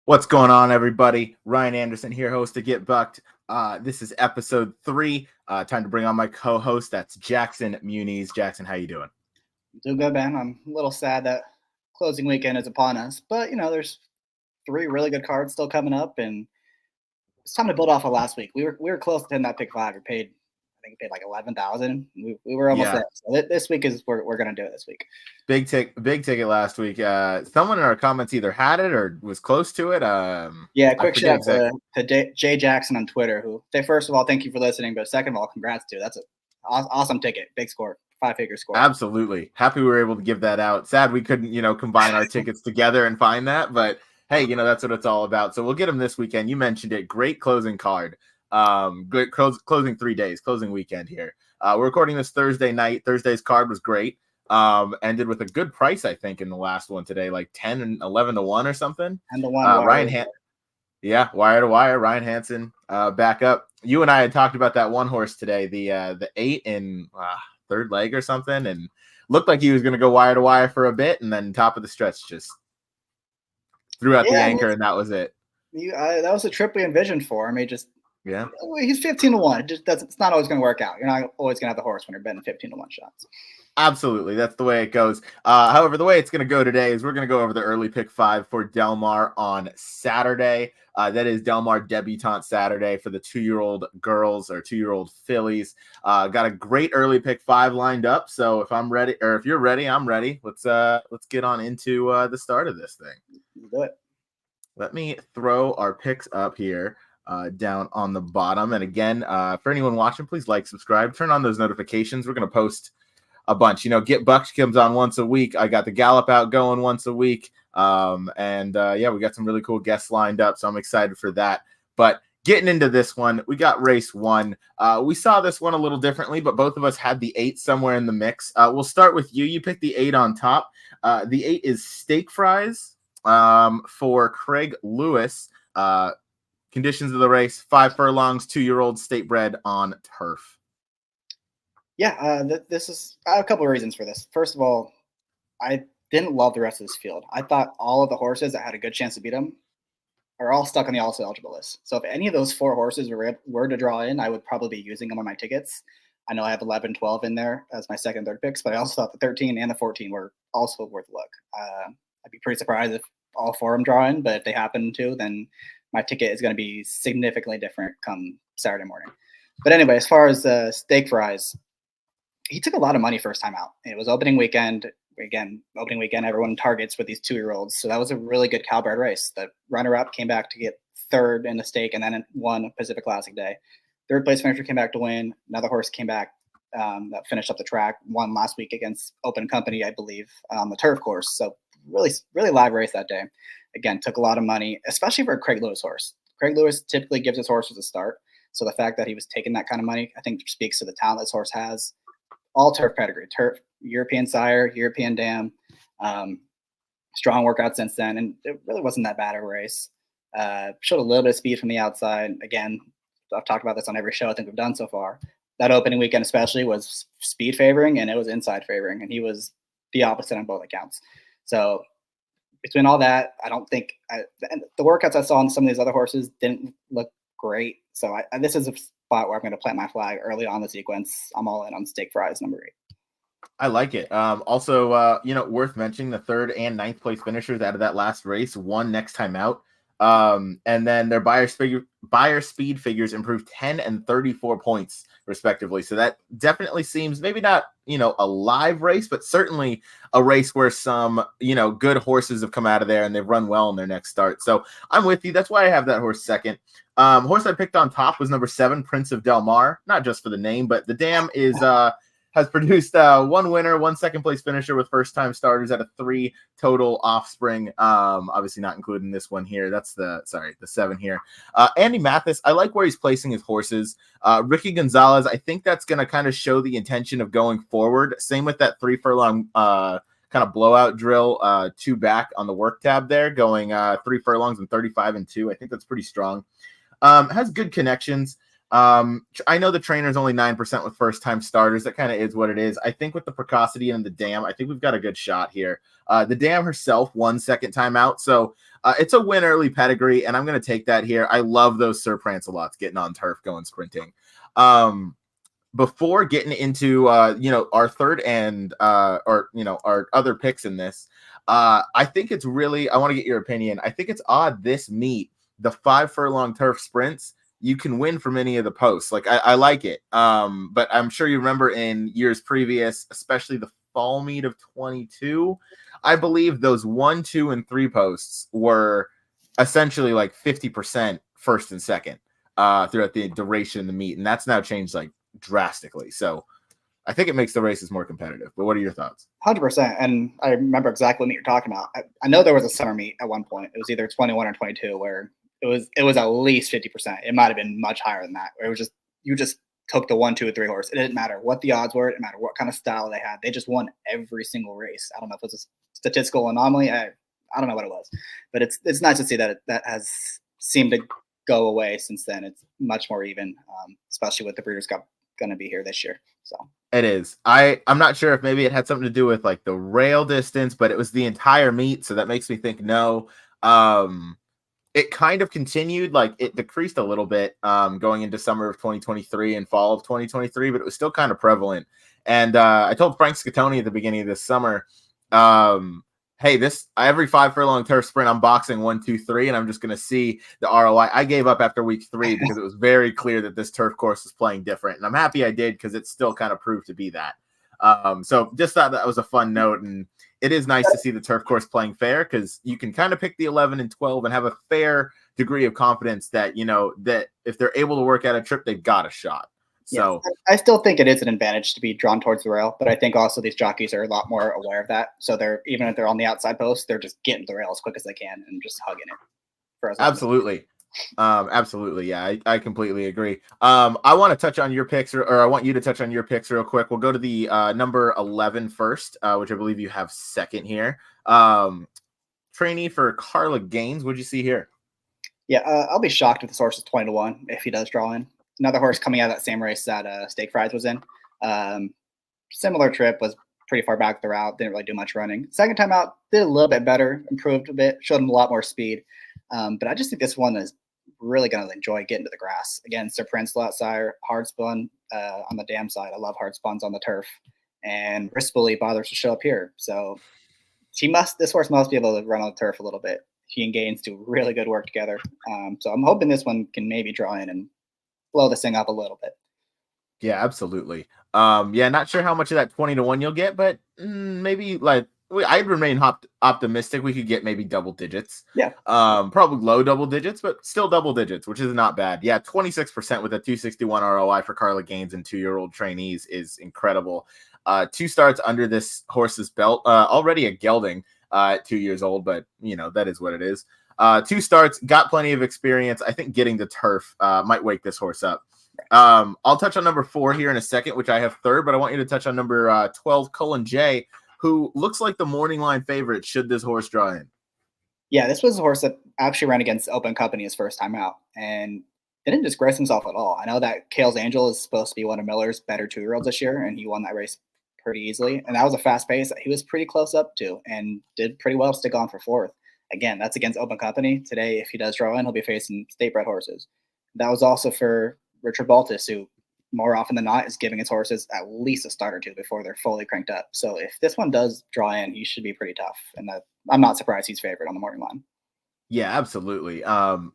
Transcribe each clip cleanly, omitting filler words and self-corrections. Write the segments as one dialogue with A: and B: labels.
A: What's going on, everybody? Ryan Anderson here, host of Get Bucked. This is episode 3. Time to bring on my co-host. That's Jackson Muniz. Jackson, how you doing?
B: Doing good, man. I'm a little sad that closing weekend is upon us, but there's three really good cards still coming up, and it's time to build off of last week. We were close to hitting that pick five. I think we paid like 11,000. We were almost
A: Yeah,
B: there. So this week is we're gonna do it this week.
A: big ticket last week. Someone in our comments either had it or was close to it.
B: Yeah,
A: I
B: quick
A: forget
B: shout out
A: exactly.
B: to Jay Jackson on Twitter. Who they first of all thank you for listening, but second of all, congrats to. That's a awesome ticket, big score, 5-figure score.
A: Absolutely. Happy we were able to give that out. Sad we couldn't, combine our tickets together and find that, but hey, that's what it's all about. So we'll get them this weekend. You mentioned it. Great closing card. Great closing 3 days, closing weekend here. We're recording this Thursday night. Thursday's card was great. Ended with a good price, I think, in the last one today, like 10 and 11 to 1 or something.
B: And the one
A: Ryan
B: wire.
A: Yeah, wire to wire. Ryan Hansen back up. You and I had talked about that one horse today, the 8 in third leg or something, and looked like he was going to go wire to wire for a bit, and then top of the stretch just threw out the
B: Yeah,
A: anchor, and that was it.
B: that was a trip we envisioned for him.
A: Yeah.
B: He's 15-1. It just doesn't. It's not always going to work out. You're not always going to have the horse when you're betting 15-1 shots.
A: Absolutely. That's the way it goes. However, the way it's going to go today is we're going to go over the early pick 5 for Del Mar on Saturday. That is Del Mar Debutante Saturday for the 2-year-old girls or 2-year-old fillies. Got a great early pick 5 lined up. So if I'm ready, or if you're ready, I'm ready. Let's get on into the start of this thing.
B: You do it.
A: Let me throw our picks up here. Down on the bottom. And again, for anyone watching, please like, subscribe, turn on those notifications. We're going to post a bunch. Get Bucked comes on once a week. I got the Gallop out going once a week. And we got some really cool guests lined up, so I'm excited for that. But getting into this one, we got race 1. We saw this one a little differently, but both of us had the 8 somewhere in the mix. We'll start with you. You picked the 8 on top. The 8 is Steak Fries for Craig Lewis. Conditions of the race: 5 furlongs, 2-year-old state bred on turf.
B: Yeah, this is. I have a couple of reasons for this. First of all, I didn't love the rest of this field. I thought all of the horses that had a good chance to beat him are all stuck on the also eligible list. So if any of those 4 horses were to draw in, I would probably be using them on my tickets. I know I have 11, 12 in there as my second, third picks, but I also thought the 13 and the 14 were also worth a look. I'd be pretty surprised if all 4 of them draw in, but if they happen to, then my ticket is going to be significantly different come Saturday morning. But anyway, as far as Steak Fries, he took a lot of money first time out. It was opening weekend. Again, opening weekend, everyone targets with these 2-year-olds. So that was a really good Calbred race. The runner-up came back to get third in the stake and then won Pacific Classic Day. Third place finisher came back to win. Another horse came back that finished up the track, won last week against Open Company, I believe, on the turf course. So really, really live race that day. Again, took a lot of money, especially for a Craig Lewis horse. Craig Lewis typically gives his horses a start. So the fact that he was taking that kind of money, I think speaks to the talent this horse has. All turf pedigree, turf, European sire, European dam, strong workout since then. And it really wasn't that bad of a race. Showed a little bit of speed from the outside. Again, I've talked about this on every show I think we've done so far. That opening weekend especially was speed favoring and it was inside favoring. And he was the opposite on both accounts. So between all that, I don't think the workouts I saw on some of these other horses didn't look great. So this is a spot where I'm going to plant my flag early on the sequence. I'm all in on Steak Fries number 8.
A: I like it. Also, worth mentioning the 3rd and 9th place finishers out of that last race won next time out. And then their buyer speed figures improved 10 and 34 points respectively. So that definitely seems maybe not, a live race, but certainly a race where some, good horses have come out of there and they've run well in their next start. So I'm with you. That's why I have that horse second. Horse I picked on top was number 7, Prince of Del Mar, not just for the name, but the dam is, has produced 1 winner, 1 second place finisher with first time starters out of 3 total offspring. Obviously not including this one here. That's the 7 here. Andy Mathis, I like where he's placing his horses. Ricky Gonzalez, I think that's going to kind of show the intention of going forward. Same with that 3 furlong kind of blowout drill, 2 back on the work tab there, going 3 furlongs and 35 and 2. I think that's pretty strong. Has good connections. I know the trainer's only 9% with first-time starters. That kind of is what it is. I think with the precocity and the dam, I think we've got a good shot here. The dam herself won second time out, so it's a win early pedigree, and I'm going to take that here. I love those Sir Prancelots getting on turf, going sprinting. Before getting into our third and our other picks in this, I think it's really, I want to get your opinion. I think it's odd this meet, the 5 furlong turf sprints, you can win from any of the posts. Like I like it. But I'm sure you remember in years previous, especially the fall meet of 22, I believe those 1, 2, and 3 posts were essentially like 50% first and second throughout the duration of the meet, and that's now changed like drastically. So I think it makes the races more competitive. But what are your thoughts?
B: 100%. And I remember exactly what you're talking about. I know there was a summer meet at one point. It was either 21 or 22 where it was at least 50%. It might have been much higher than that. Where it was just you just took the 1, 2, or 3 horse. It didn't matter what the odds were. It didn't matter what kind of style they had. They just won every single race. I don't know if it was a statistical anomaly. I don't know what it was, but it's nice to see that that has seemed to go away since then. It's much more even, especially with the Breeders' Cup going to be here this year. So
A: it is. I'm not sure if maybe it had something to do with like the rail distance, but it was the entire meet, so that makes me think no. It kind of continued, like it decreased a little bit going into summer of 2023 and fall of 2023, but it was still kind of prevalent. And I told Frank Scattoni at the beginning of this summer, hey, this every 5 furlong turf sprint, I'm boxing 1, 2, 3, and I'm just going to see the ROI. I gave up after week 3 because it was very clear that this turf course is playing different, and I'm happy I did because it still kind of proved to be that. So just thought that was a fun note, and it is nice to see the turf course playing fair because you can kind of pick the 11 and 12 and have a fair degree of confidence that, that if they're able to work out a trip, they've got a shot. So
B: yes, I still think it is an advantage to be drawn towards the rail, but I think also these jockeys are a lot more aware of that. So they're, even if they're on the outside post, they're just getting the rail as quick as they can and just hugging it.
A: Absolutely. Absolutely. Yeah, I completely agree. I want to touch on your picks, or I want you to touch on your picks real quick. We'll go to the number 11 first, which I believe you have second here. Trainee for Carla Gaines. What'd you see here?
B: Yeah, I'll be shocked if this horse is 20-1 if he does draw in. Another horse coming out of that same race that Steak Fries was in. Similar trip, was pretty far back the route, didn't really do much running. Second time out, did a little bit better, improved a bit, showed him a lot more speed. But I just think this one is really going to enjoy getting to the grass. Again, Sir Pranceslot sire, hard spun on the dam side. I love hard spuns on the turf. And Rispoli bothers to show up here. So this horse must be able to run on the turf a little bit. He and Gaines do really good work together. So I'm hoping this one can maybe draw in and blow this thing up a little bit.
A: Yeah, absolutely. Yeah, not sure how much of that 20-1 you'll get, but maybe like I'd remain optimistic. We could get maybe double digits.
B: Yeah.
A: Probably low double digits, but still double digits, which is not bad. Yeah, 26% with a 261 ROI for Carla Gaines and 2-year-old trainees is incredible. 2 starts under this horse's belt, already a gelding at 2 years old, but that is what it is. 2 starts, got plenty of experience. I think getting the turf might wake this horse up. I'll touch on number 4 here in a second, which I have third, but I want you to touch on number 12, Cullen J, who looks like the morning line favorite should this horse draw in.
B: Yeah, this was a horse that actually ran against Open Company his first time out and didn't disgrace himself at all. I know that Kale's Angel is supposed to be one of Miller's better 2-year-olds this year, and he won that race pretty easily. And that was a fast pace that he was pretty close up to and did pretty well to stick on for 4th. Again, that's against Open Company. Today, if he does draw in, he'll be facing state-bred horses. That was also for Richard Baltus, who more often than not is giving his horses at least a start or 2 before they're fully cranked up. So if this one does draw in, he should be pretty tough. And I'm not surprised he's favored on the morning line.
A: Yeah, absolutely.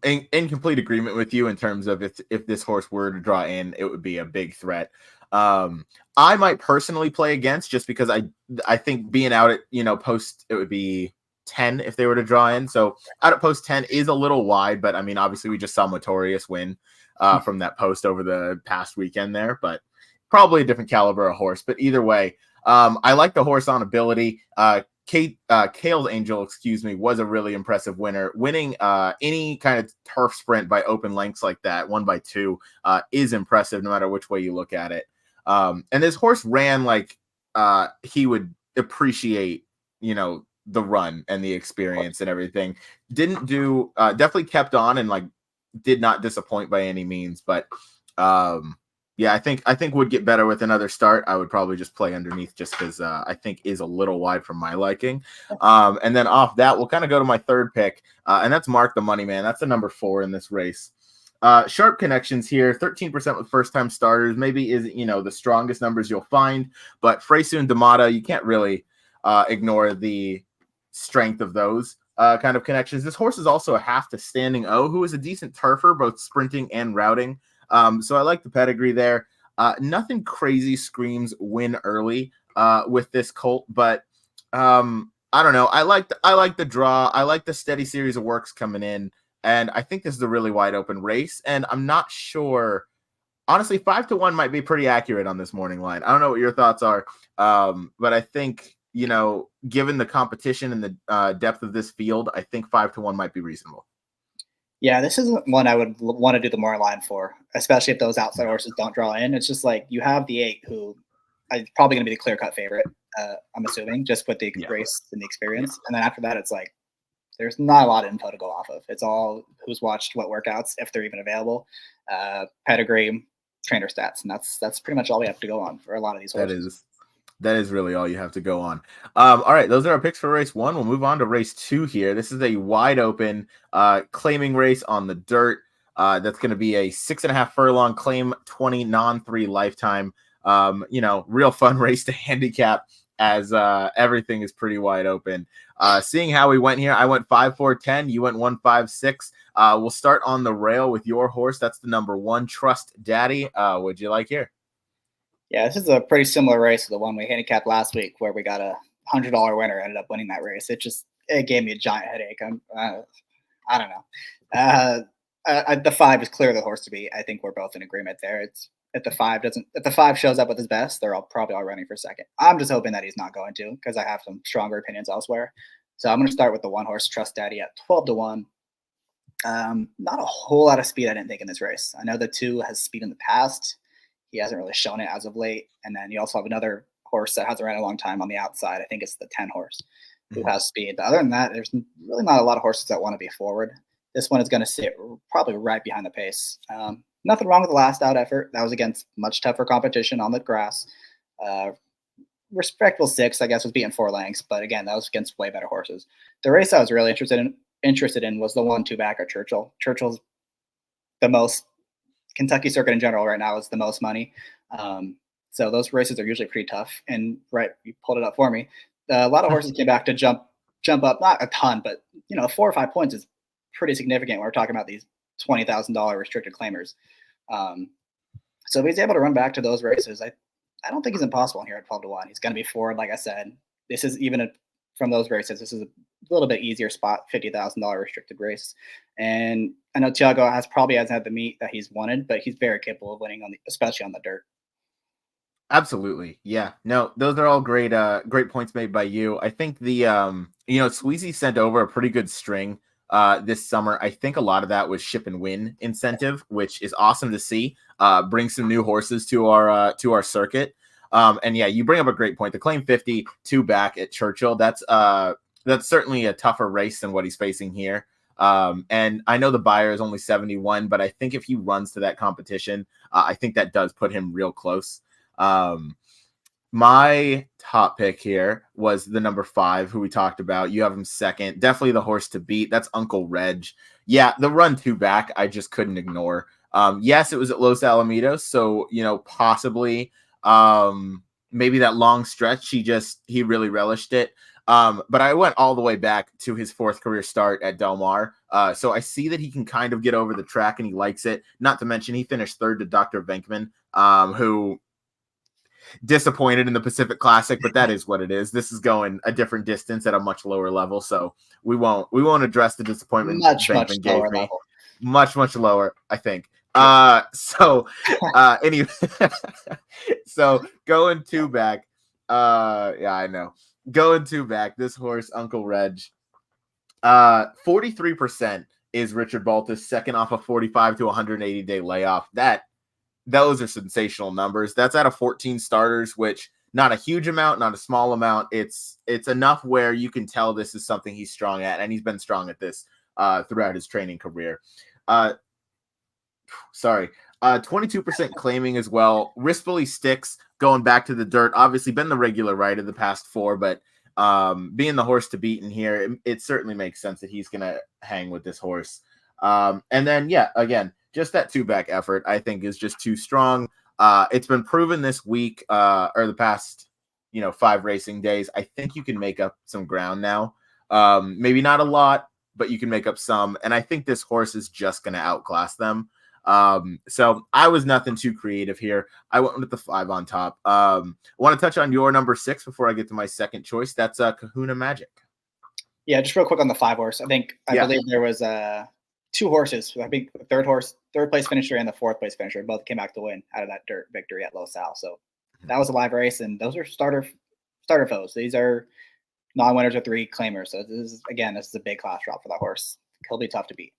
A: In complete agreement with you in terms of if this horse were to draw in, it would be a big threat. I might personally play against just because I think being out at post, it would be 10 if they were to draw in. So out at post 10 is a little wide, but I mean obviously we just saw Motorius win from that post over the past weekend there, but probably a different caliber of horse. But either way, I like the horse on ability. Kale's Angel, was a really impressive winner. Winning any kind of turf sprint by open lengths like that, 1 by 2, is impressive no matter which way you look at it. And this horse ran like he would appreciate, the run and the experience and everything. Didn't do, definitely kept on and like did not disappoint by any means, but Yeah, I think would get better with another start. I would probably just play underneath just because I think is a little wide for my liking. And then off that, we'll kind of go to my third pick, and that's Mark the Money Man. That's the number 4 in this race. Sharp connections here, 13% with first-time starters. Maybe is the strongest numbers you'll find, but Freysu and D'Amato, you can't really ignore the strength of those kind of connections. This horse is also a half to Standing O, who is a decent turfer, both sprinting and routing. So I like the pedigree there. Nothing crazy screams win early with this colt, but I don't know. I like the draw. I like the steady series of works coming in, and I think this is a really wide open race. And I'm not sure. Honestly, 5-1 might be pretty accurate on this morning line. I don't know what your thoughts are, but I think given the competition and the depth of this field, I think 5-1 might be reasonable.
B: Yeah, this isn't one I would want to do the more line for, especially if those outside horses don't draw in. It's just like you have the 8, who is probably going to be the clear-cut favorite, I'm assuming, just with the race and the experience. And then after that, it's like there's not a lot of info to go off of. It's all who's watched what workouts, if they're even available, pedigree, trainer stats, and that's pretty much all we have to go on for a lot of these horses.
A: That is really all you have to go on. All right, those are our picks for race 1. We'll move on to race 2 here. This is a wide open claiming race on the dirt. That's going to be a 6.5 furlong claim 20 non-3 lifetime. Real fun race to handicap as everything is pretty wide open. Seeing how we went here, I went 5-4-10. You went 1-5-6. We'll start on the rail with your horse. That's the number 1, Trust Daddy. What'd you like here?
B: Yeah, this is a pretty similar race to the one we handicapped last week, where we got a $100 winner ended up winning that race. It gave me a giant headache. I don't know. The 5 is clear the horse to be. I think we're both in agreement there. It's if the 5 shows up with his best, they're probably all running for second. I'm just hoping that he's not going to, because I have some stronger opinions elsewhere. So I'm going to start with the 1 horse, Trust Daddy, at 12-1. Not a whole lot of speed, I didn't think, in this race. I know the 2 has speed in the past. He hasn't really shown it as of late. And then you also have another horse that hasn't ran a long time on the outside. I think it's the 10 horse who has speed. But other than that, there's really not a lot of horses that want to be forward. This one is going to sit probably right behind the pace. Nothing wrong with the last out effort. That was against much tougher competition on the grass. Respectable 6, I guess, was beating 4 lengths. But again, that was against way better horses. The race I was really interested in was the 1-2 back at Churchill. Churchill's the most Kentucky circuit in general right now is the most money. So those races are usually pretty tough. And right, you pulled it up for me. A lot of horses came back to jump up, not a ton, but 4 or 5 points is pretty significant when we're talking about these $20,000 restricted claimers. So if he's able to run back to those races, I don't think he's impossible here at 12-1. He's going to be forward, like I said. This is from those races, this is a little bit easier spot, $50,000 restricted race. And I know Tiago hasn't had the meet that he's wanted, but he's very capable of winning especially on the dirt.
A: Absolutely. Yeah. No, those are all great points made by you. I think the Sweezy sent over a pretty good string this summer. I think a lot of that was ship and win incentive, which is awesome to see. Bring some new horses to our circuit. And yeah, you bring up a great point. The claim 50 2 back at Churchill, that's certainly a tougher race than what he's facing here. And I know the buyer is only 71, but I think if he runs to that competition, I think that does put him real close. My top pick here was the number 5, who we talked about. You have him second. Definitely the horse to beat. That's Uncle Reg. Yeah, the run 2 back, I just couldn't ignore. Yes, it was at Los Alamitos, so possibly maybe that long stretch, he really relished it. But I went all the way back to his 4th career start at Del Mar. So I see that he can kind of get over the track and he likes it. Not to mention he finished 3rd to Dr. Venkman, who disappointed in the Pacific Classic, but that is what it is. This is going a different distance at a much lower level. So we won't address the disappointment Venkman gave me. Much lower, I think. Anyway, so going 2 back. Yeah, I know. Going 2 back, this horse, Uncle Reg, 43% is Richard Baltus, second off a 45 to 180 day layoff. Those are sensational numbers. That's out of 14 starters, which not a huge amount, not a small amount. It's enough where you can tell this is something he's strong at, and he's been strong at this throughout his training career. 22% claiming as well. Rispoli Sticks going back to the dirt. Obviously been the regular rider the past 4, but being the horse to beat in here, it certainly makes sense that he's going to hang with this horse. And then, yeah, again, just that 2-back effort, I think, is just too strong. It's been proven this week or the past, 5 racing days. I think you can make up some ground now. Maybe not a lot, but you can make up some. And I think this horse is just going to outclass them. So I was nothing too creative here. I went with the 5 on top. I want to touch on your number 6 before I get to my second choice. That's Kahuna Magic.
B: Yeah, just real quick on the 5 horse. I believe there was 2 horses. I think the third place finisher and the 4th place finisher both came back to win out of that dirt victory at Los Al. So that was a live race, and those are starter foes. These are non-winners or 3 claimers. So this is a big class drop for that horse. He'll be tough to beat.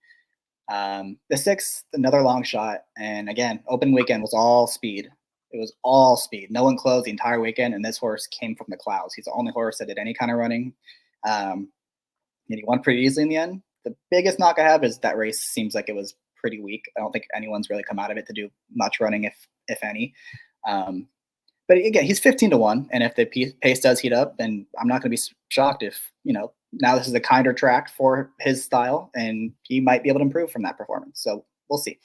B: The 6th, another long shot, and again, open weekend was all speed. It was all speed. No one closed the entire weekend, and this horse came from the clouds. He's the only horse that did any kind of running. And he won pretty easily in the end. The biggest knock I have is that race seems like it was pretty weak. I don't think anyone's really come out of it to do much running, if any. But again, he's 15-1, and if the pace does heat up, then I'm not going to be shocked if, now this is a kinder track for his style, and he might be able to improve from that performance. So we'll see.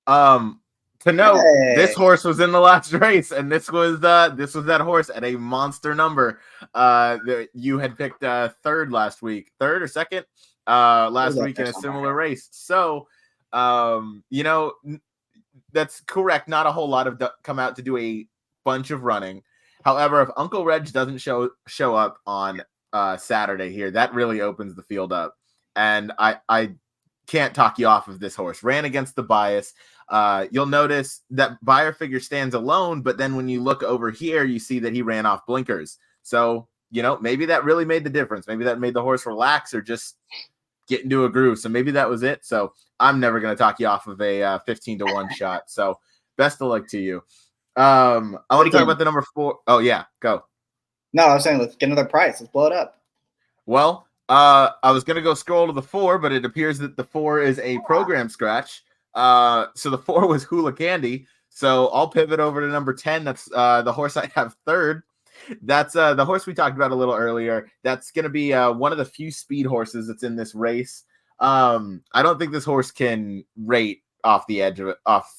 A: To note, this horse was in the last race, and this was that horse at a monster number. You had picked 3rd last week, 3rd or 2nd last week in a similar race. So, that's correct. Not a whole lot of come out to do a bunch of running. However, if Uncle Reg doesn't show up on Saturday here, that really opens the field up. And I can't talk you off of this horse. Ran against the bias. You'll notice that buyer figure stands alone, but then when you look over here, you see that he ran off blinkers. So, maybe that really made the difference. Maybe that made the horse relax or just get into a groove. So maybe that was it. So I'm never going to talk you off of a 15-1 shot. So best of luck to you. I want to talk about the number 4. Oh, yeah, go.
B: No, I was saying let's get another price. Let's blow it up.
A: Well, I was going to go scroll to the 4, but it appears that the 4 is a program scratch. So the 4 was Hula Candy. So I'll pivot over to number 10. That's the horse I have 3rd. That's the horse we talked about a little earlier. That's going to be one of the few speed horses that's in this race. I don't think this horse can rate off the edge of it, off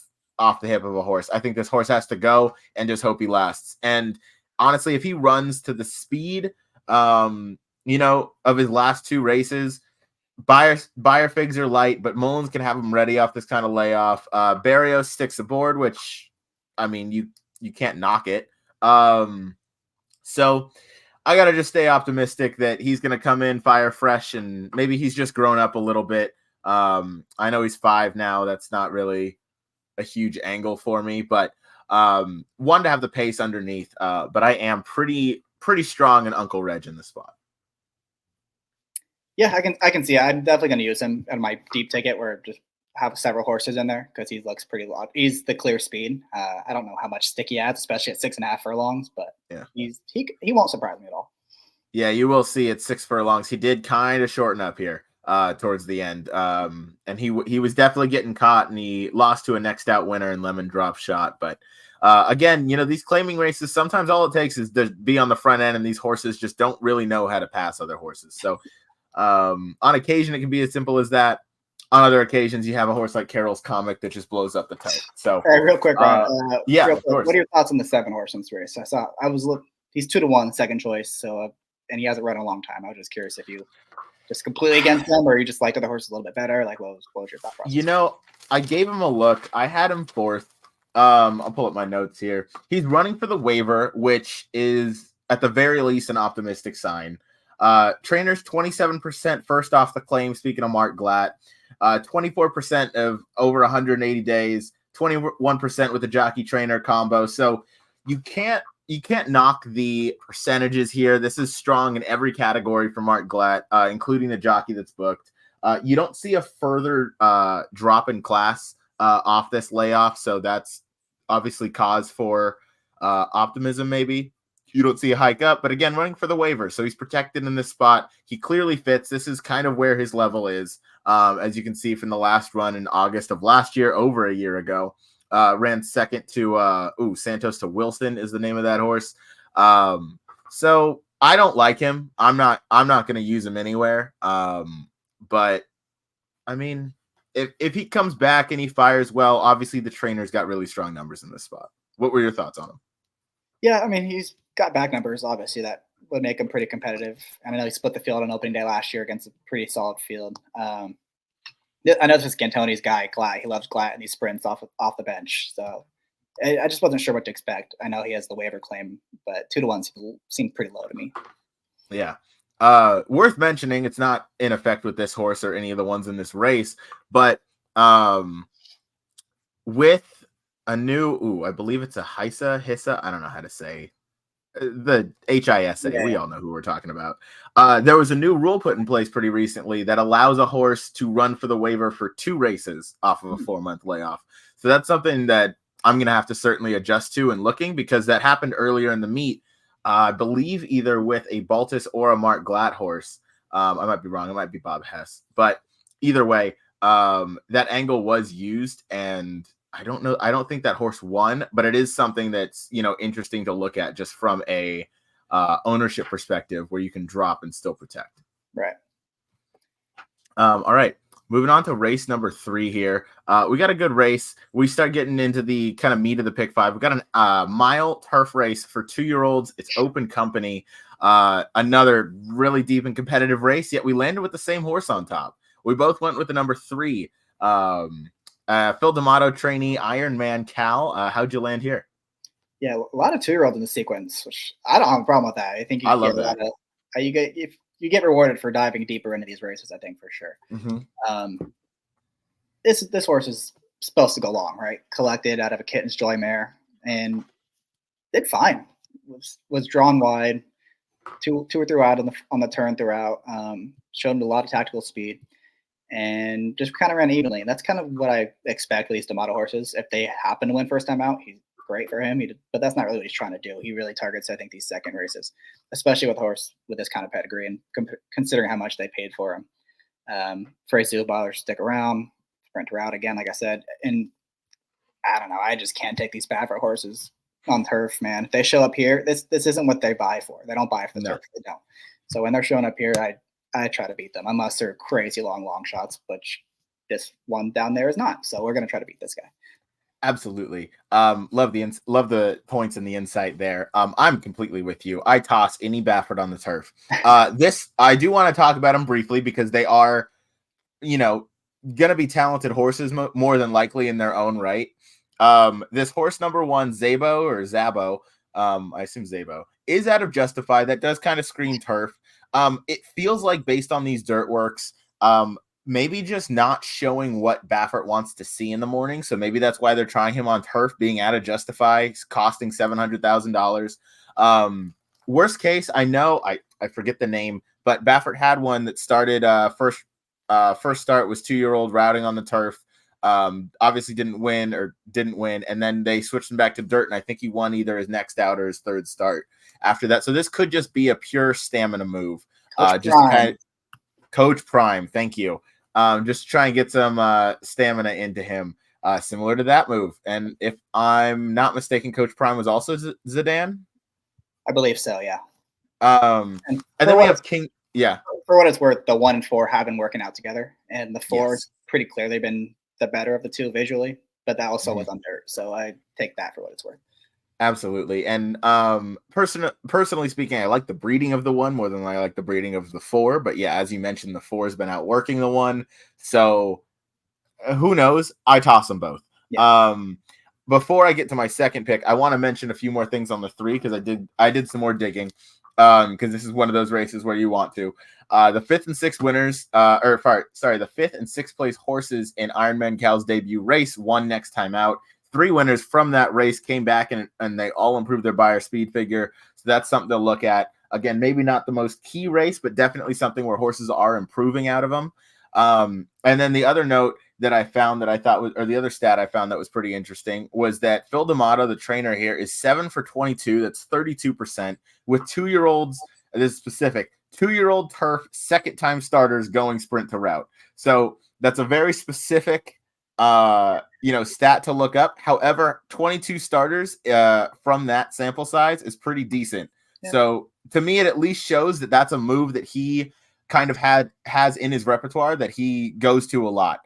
A: the hip of a horse. I think this horse has to go and just hope he lasts. And honestly, if he runs to the speed, of his last 2 races, Buyer figs are light, but Mullins can have him ready off this kind of layoff. Barrios sticks aboard, which, I mean, you can't knock it. So I got to just stay optimistic that he's going to come in fire fresh, and maybe he's just grown up a little bit. I know he's 5 now. That's not really a huge angle for me, but one to have the pace underneath. But I am pretty strong in Uncle Reg in the spot.
B: Yeah, I can see it. I'm definitely going to use him in my deep ticket where just have several horses in there because he looks pretty long. He's the clear speed. I don't know how much stick he adds, especially at 6.5 furlongs, but yeah, he won't surprise me at all.
A: Yeah, you will see at 6 furlongs. He did kind of shorten up here towards the end, and he was definitely getting caught, and he lost to a next out winner in Lemon Drop Shot. But again, these claiming races, sometimes all it takes is to be on the front end, and these horses just don't really know how to pass other horses. So on occasion, it can be as simple as that. On other occasions, you have a horse like Carol's Comic that just blows up the tote. So,
B: real quick, Ron,
A: yeah,
B: real quick, what are your thoughts on the 7 horse in this race? He's 2-1, second choice. So, and he hasn't run in a long time. I was just curious if you just completely against him, or you just liked other horses a little bit better. Like, what was your thought process?
A: I gave him a look. I had him 4th. I'll pull up my notes here. He's running for the waiver, which is at the very least an optimistic sign. Trainers 27% first off the claim. Speaking of Mark Glatt. 24% of over 180 days, 21% with the jockey trainer combo. So you can't knock the percentages here. This is strong in every category for Mark Glatt, including the jockey that's booked. You don't see a further drop in class off this layoff, so that's obviously cause for optimism maybe. you don't see a hike up, but again, running for the waiver. So he's protected in this spot. He clearly fits. This is kind of where his level is. As you can see from the last run in August of last year, over a year ago, ran second to, Santos to Wilson is the name of that horse. So I don't like him. I'm not going to use him anywhere. But I mean, if he comes back and he fires well, obviously the trainer's got really strong numbers in this spot. What were your thoughts on him?
B: Yeah, I mean, he's got back numbers, obviously, that would make him pretty competitive. I know he split the field on opening day last year against a pretty solid field. I know this is Gantoni's guy, Glatt. He loves Glatt, and he sprints off the bench. So I just wasn't sure what to expect. I know he has the waiver claim, but 2-1 seemed pretty low to me.
A: Yeah. Worth mentioning, it's not in effect with this horse or any of the ones in this race, but with a new, I believe it's a Hissa. I don't know how to say the HISA.
B: Yeah.
A: We all know who we're talking about. There was a new rule put in place pretty recently that allows a horse to run for the waiver for 2 races off of a 4-month layoff. So that's something that I'm going to have to certainly adjust to and looking, because that happened earlier in the meet. I believe either with a Baltus or a Mark Glatt horse. I might be wrong. It might be Bob Hess. But either way, that angle was used, and I don't know. I don't think that horse won, but it is something that's, interesting to look at just from a ownership perspective, where you can drop and still protect.
B: Right.
A: All right. Moving on to race number 3 here. We got a good race. We start getting into the kind of meat of the pick 5. We got a mile turf race for 2-year-olds. It's open company. Another really deep and competitive race, yet we landed with the same horse on top. We both went with the number 3. Phil D'Amato trainee, Ironman Cal. How'd you land here?
B: Yeah, a lot of 2-year-olds in the sequence, which I don't have a problem with that. I think
A: I love that.
B: You get rewarded for diving deeper into these races, I think, for sure.
A: Mm-hmm.
B: This horse is supposed to go long, right? Collected out of a Kitten's Joy mare, and did fine. Was drawn wide, two or three out on the turn throughout. Showed a lot of tactical speed, and just kind of ran evenly. And that's kind of what I expect with these D'Amato horses. If they happen to win first time out, he's great for him. But that's not really what he's trying to do. He really targets, I think, these second races, especially with a horse with this kind of pedigree, and considering how much they paid for him. Fraser Zubauer stick around, sprint route again, like I said. And I don't know. I just can't take these Baffert horses on turf, man. If they show up here, this isn't what they buy for. They don't buy for the turf. They don't. So when they're showing up here, I try to beat them, unless they're crazy long shots, which this one down there is not. So we're going to try to beat this guy.
A: Absolutely. Love the points and the insight there. I'm completely with you. I toss any Baffert on the turf. I do want to talk about them briefly, because they are, going to be talented horses more than likely in their own right. This horse number 1, Zabo, I assume Zabo, is out of Justify. That does kind of scream turf. It feels like, based on these dirt works, maybe just not showing what Baffert wants to see in the morning. So maybe that's why they're trying him on turf, being out of Justify, costing $700,000. Worst case, I know, I forget the name, but Baffert had one that started first start was 2-year-old routing on the turf. Obviously didn't win, and then they switched him back to dirt, and I think he won either his next out or his third start after that. So this could just be a pure stamina move. Coach Prime, thank you. Just try and get some stamina into him, similar to that move. And if I'm not mistaken, Coach Prime was also Zidane.
B: I believe so, yeah.
A: And then we have King. Yeah.
B: For what it's worth, the 1 and 4 have been working out together, and the 4 is pretty clear. They've been the better of the 2 visually, but that also was on dirt. So I take that for what it's worth.
A: Absolutely. And personally speaking, I like the breeding of the 1 more than I like the breeding of the 4. But yeah, as you mentioned, the 4 has been outworking the 1. So who knows? I toss them both. Yeah. Before I get to my second pick, I want to mention a few more things on the 3, because I did some more digging. Because this is one of those races where you want to. The 5th and 6th winners, the 5th and 6th place horses in Ironman Cal's debut race won next time out. 3 winners from that race came back and they all improved their buyer speed figure. So that's something to look at. Again, maybe not the most key race, but definitely something where horses are improving out of them. And then the other note, that I found that I thought was, or the other stat I found that was pretty interesting was that Phil D'Amato, the trainer here, is 7 for 22. That's 32% with 2-year-olds. This is specific 2-year-old turf second time starters going sprint to route. So that's a very specific, stat to look up. However, 22 starters from that sample size is pretty decent. Yeah. So to me, it at least shows that that's a move that he kind of has in his repertoire that he goes to a lot.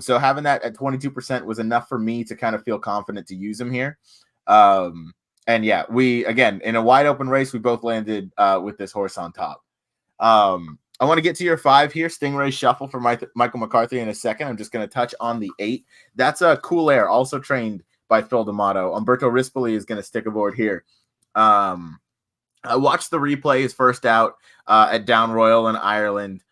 A: So having that at 22% was enough for me to kind of feel confident to use him here. And yeah, we, again, in a wide open race, we both landed with this horse on top. I want to get to your 5 here. Stingray Shuffle for Michael McCarthy in a second. I'm just going to touch on the 8. That's a Cool Air, also trained by Phil D'Amato. Umberto Rispoli is going to stick aboard here. I watched the replay, his first out at Down Royal in Ireland.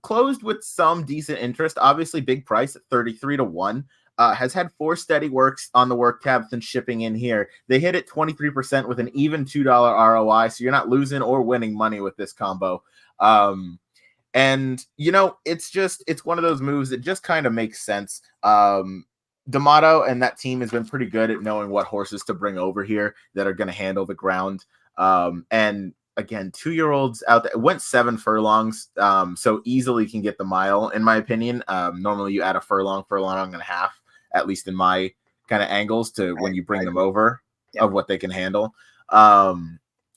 A: Closed with some decent interest. Obviously, big price at 33-1. Has had 4 steady works on the work tab since shipping in here. They hit it 23% with an even $2 ROI, so you're not losing or winning money with this combo. And it's one of those moves that just kind of makes sense. D'Amato and that team has been pretty good at knowing what horses to bring over here that are going to handle the ground. And again, 2-year-olds out there went 7 furlongs, so easily can get the mile, in my opinion. Normally you add a furlong and a half, at least in my kind of angles to when you bring them over of what they can handle.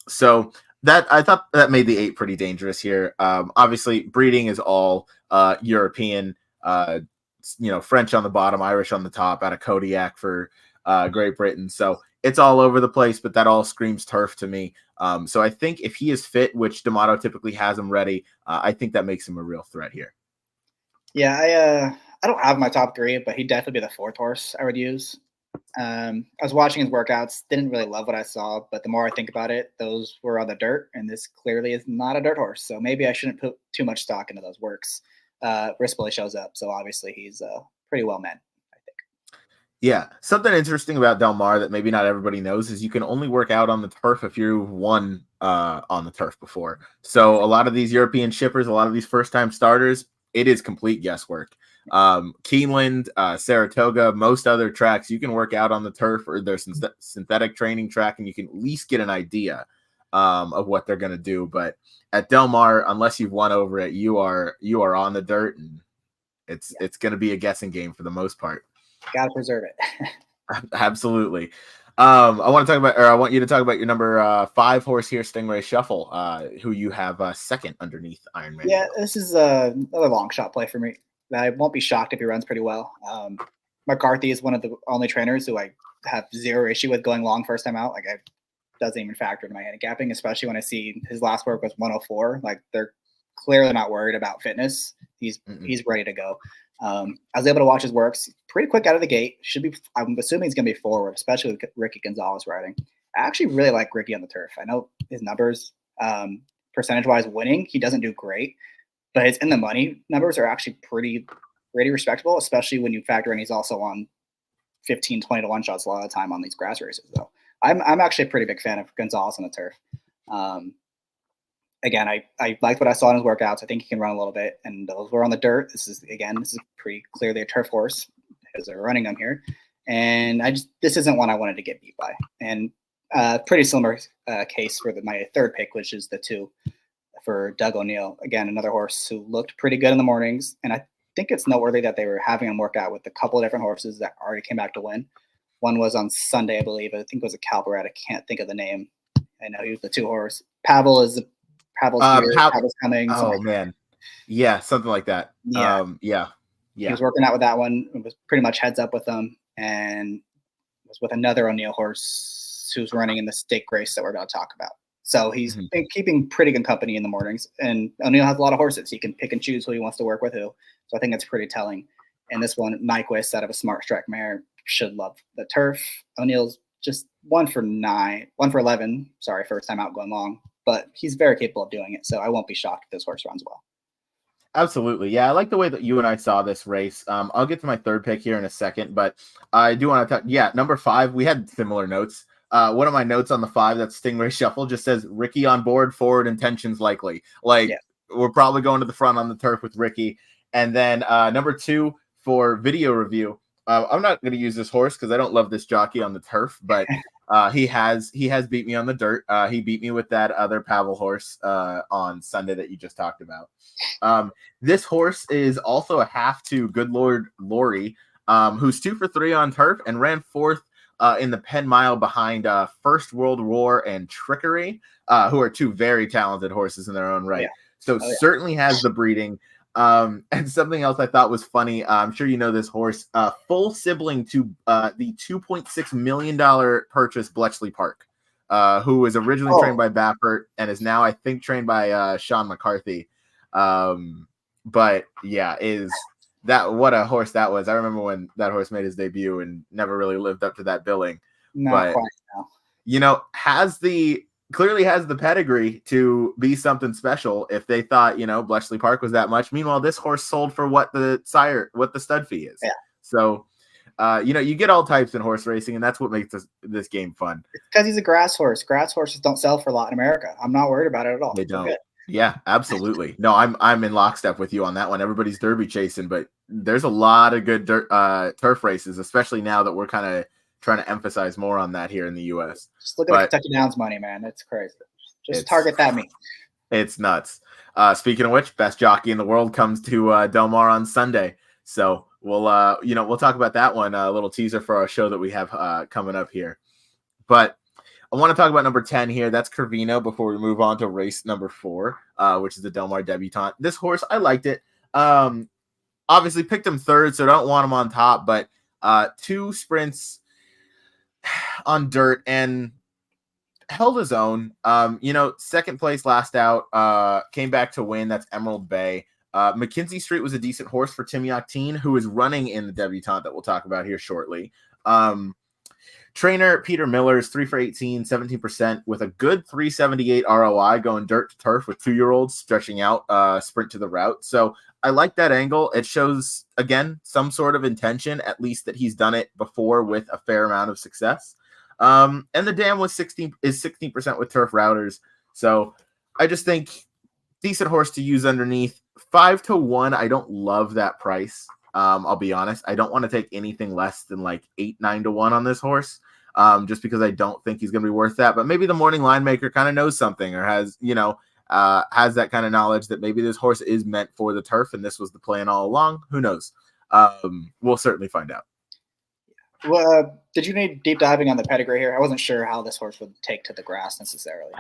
A: So that I thought that made the 8 pretty dangerous here. Obviously breeding is all European, French on the bottom, Irish on the top, out of Kodiak for Great Britain. So it's all over the place, but that all screams turf to me. So I think if he is fit, which D'Amato typically has him ready, I think that makes him a real threat here.
B: Yeah, I don't have my top 3, but he'd definitely be the 4th horse I would use. I was watching his workouts, didn't really love what I saw, but the more I think about it, those were on the dirt, and this clearly is not a dirt horse. So maybe I shouldn't put too much stock into those works. Rispoli shows up, so obviously he's pretty well met.
A: Yeah, something interesting about Del Mar that maybe not everybody knows is you can only work out on the turf if you've won on the turf before. So a lot of these European shippers, a lot of these first-time starters, it is complete guesswork. Keeneland, Saratoga, most other tracks, you can work out on the turf or their synthetic training track, and you can at least get an idea of what they're going to do. But at Del Mar, unless you've won over it, you are on the dirt, and it's going to be a guessing game for the most part.
B: Got to preserve it.
A: Absolutely. I want you to talk about your number 5 horse here, Stingray Shuffle, who you have second underneath Ironman.
B: Yeah, this is another long shot play for me. I won't be shocked if he runs pretty well. McCarthy is one of the only trainers who I have zero issue with going long first time out. Like, it doesn't even factor into my handicapping, especially when I see his last work was 104. Like, they're clearly not worried about fitness. He's ready to go. I was able to watch his works pretty quick out of the gate. I'm assuming he's going to be forward, especially with Ricky Gonzalez riding. I actually really like Ricky on the turf. I know his numbers, percentage-wise winning, he doesn't do great, but his in the money numbers are actually pretty respectable, especially when you factor in he's also on 15, 20-1 shots a lot of the time on these grass races. So I'm actually a pretty big fan of Gonzalez on the turf. Again, I liked what I saw in his workouts. I think he can run a little bit, and those were on the dirt. This is pretty clearly a turf horse because they're running them here. And this isn't one I wanted to get beat by. And pretty similar case for my 3rd pick, which is the 2 for Doug O'Neill. Again, another horse who looked pretty good in the mornings. And I think it's noteworthy that they were having him work out with a couple of different horses that already came back to win. One was on Sunday, I believe. I think it was a Calbaret. I can't think of the name. I know he was the 2 horse. Pavel's coming.
A: Oh man, yeah, something like that.
B: Yeah. He was working out with that one. It was pretty much heads up with them, and was with another O'Neill horse who's running in the stake race that we're about to talk about. So he's been keeping pretty good company in the mornings. And O'Neill has a lot of horses. He can pick and choose who he wants to work with who. So I think that's pretty telling. And this one, Nyquist out of a Smart Strike mare, should love the turf. O'Neill's just 1 for 11. Sorry, first time out going long. But he's very capable of doing it, so I won't be shocked if this horse runs well.
A: Absolutely. Yeah, I like the way that you and I saw this race. I'll get to my 3rd pick here in a second, but I do want to talk. Yeah, number 5, we had similar notes. One of my notes on the 5, that's Stingray Shuffle, just says Ricky on board, forward intentions likely. We're probably going to the front on the turf with Ricky. And then number 2, for video review. I'm not going to use this horse because I don't love this jockey on the turf, but he has beat me on the dirt. He beat me with that other Pavel horse on Sunday that you just talked about. This horse is also a half to Good Lord Laurie, who's 2 for 3 on turf and ran 4th in the Penn Mile behind First World War and Trickery, who are 2 very talented horses in their own right. Yeah. So certainly has the breeding. And something else I thought was funny. I'm sure you know this horse, full sibling to the $2.6 million purchase Bletchley Park, who was originally trained by Baffert and is now, I think, trained by Sean McCarthy. But yeah, what a horse that was. I remember when that horse made his debut and never really lived up to that billing.
B: Not quite, no.
A: You know, clearly has the pedigree to be something special if they thought, you know, Bletchley Park was that much. Meanwhile, this horse sold for what the stud fee is.
B: Yeah.
A: So, you know, you get all types in horse racing, and that's what makes this game fun.
B: It's because he's a grass horse. Grass horses don't sell for a lot in America. I'm not worried about it at all.
A: They don't. Yeah, absolutely. No, I'm in lockstep with you on that one. Everybody's derby chasing, but there's a lot of good turf races, especially now that we're kind of trying to emphasize more on that here in the U.S.
B: Just look at the Kentucky Downs money, man. It's crazy. Just target that meet.
A: It's nuts. Speaking of which, best jockey in the world comes to Del Mar on Sunday. So we'll talk about that one. A little teaser for our show that we have coming up here. But I want to talk about number 10 here. That's Curvino before we move on to race number 4, which is the Del Mar Debutante. This horse, I liked it. Obviously picked him 3rd, so don't want him on top, but 2 sprints on dirt and held his own. You know, 2nd place last out, came back to win. That's Emerald Bay. McKinsey Street was a decent horse for Tim Yachtin, who is running in the debutante that we'll talk about here shortly. Trainer Peter Miller is 3 for 18, 17% with a good 378 ROI going dirt to turf with 2-year-olds stretching out sprint to the route. So I like that angle. It shows, again, some sort of intention, at least that he's done it before with a fair amount of success. And the dam is 16% with turf routers. So I just think decent horse to use underneath. 5 to 1. I don't love that price. I'll be honest. I don't want to take anything less than like 8, 9 to 1 on this horse. Just because I don't think he's going to be worth that. But maybe the morning line maker kind of knows something or has that kind of knowledge that maybe this horse is meant for the turf and this was the plan all along. Who knows? We'll certainly find out.
B: Well, did you need deep diving on the pedigree here? I wasn't sure how this horse would take to the grass necessarily.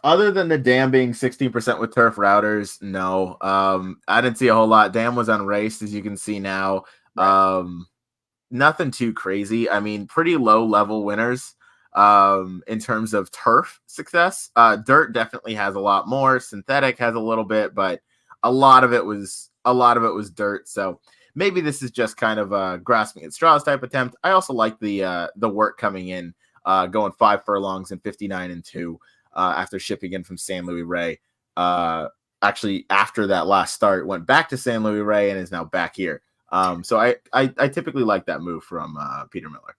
A: Other than the dam being 16% with turf routers, no. I didn't see a whole lot. Dam was unraced, as you can see now. Right. Nothing too crazy. I mean, pretty low level winners in terms of turf success. Dirt definitely has a lot more. Synthetic has a little bit, but a lot of it was dirt. So maybe this is just kind of a grasping at straws type attempt. I also like the work coming in, going 5 furlongs and 59 and 2 after shipping in from San Luis Rey. Actually, after that last start, went back to San Luis Rey and is now back here. So I typically like that move from Peter Miller.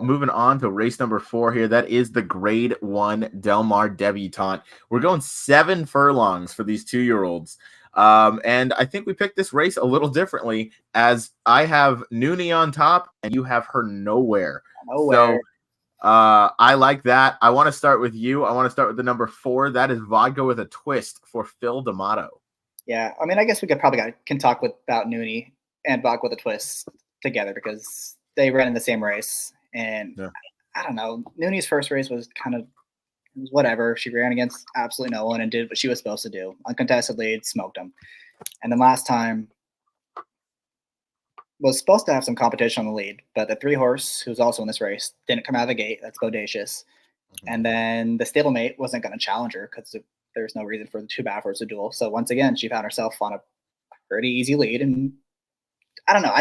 A: Moving on to race number 4 here. That is the Grade 1 Del Mar Debutante. We're going 7 furlongs for these 2-year-olds. And I think we picked this race a little differently as I have Noonie on top and you have her nowhere. So I like that. I want to start with you. I want to start with the number 4. That is Vodka with a Twist for Phil D'Amato.
B: Yeah, I mean, I guess we can talk about Noonie and Vodka with a Twist together because they ran in the same race. And yeah. I don't know, Noonie's first race was whatever. She ran against absolutely no one and did what she was supposed to do. Uncontested lead, smoked them. And then last time was supposed to have some competition on the lead, but the 3-horse, who's also in this race, didn't come out of the gate. That's Bodacious. Mm-hmm. And then the stablemate wasn't going to challenge her because there's no reason for the 2 Baffords to duel. So once again, she found herself on a pretty easy lead. And I don't know.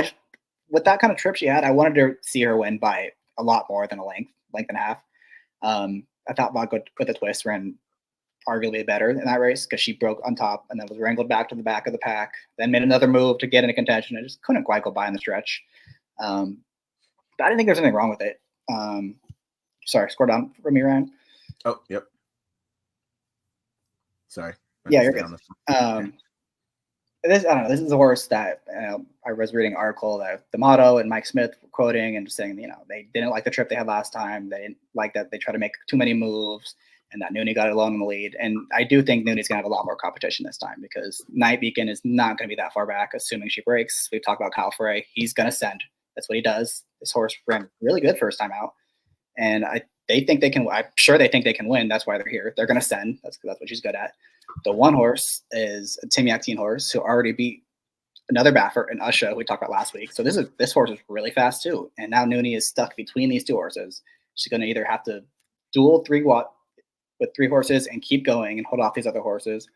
B: With that kind of trip she had, I wanted to see her win by a lot more than a length and a half. I thought Vodka with a Twist ran arguably better in that race because she broke on top and then was wrangled back to the back of the pack, then made another move to get into contention. I just couldn't quite go by in the stretch. But I didn't think there's anything wrong with it. Sorry, score down for me, Ryan.
A: Oh, yep. Sorry.
B: Yeah, you're good. this I don't know. This is a horse that I was reading an article that the motto and Mike Smith were quoting and just saying, they didn't like the trip they had last time. They didn't like that they tried to make too many moves and that Nooney got alone in the lead. And I do think Nooney's gonna have a lot more competition this time because Night Beacon is not gonna be that far back, assuming she breaks. We've talked about Kyle Frey. He's gonna send. That's what he does. This horse ran really good first time out, and they think they can. I'm sure they think they can win. That's why they're here. They're gonna send. That's what she's good at. The one horse is a Tim Yakteen horse who already beat another Baffert and Usha we talked about last week. So this horse is really fast too. And now Nooney is stuck between these two horses. She's going to either have to duel with three horses and keep going and hold off these other horses,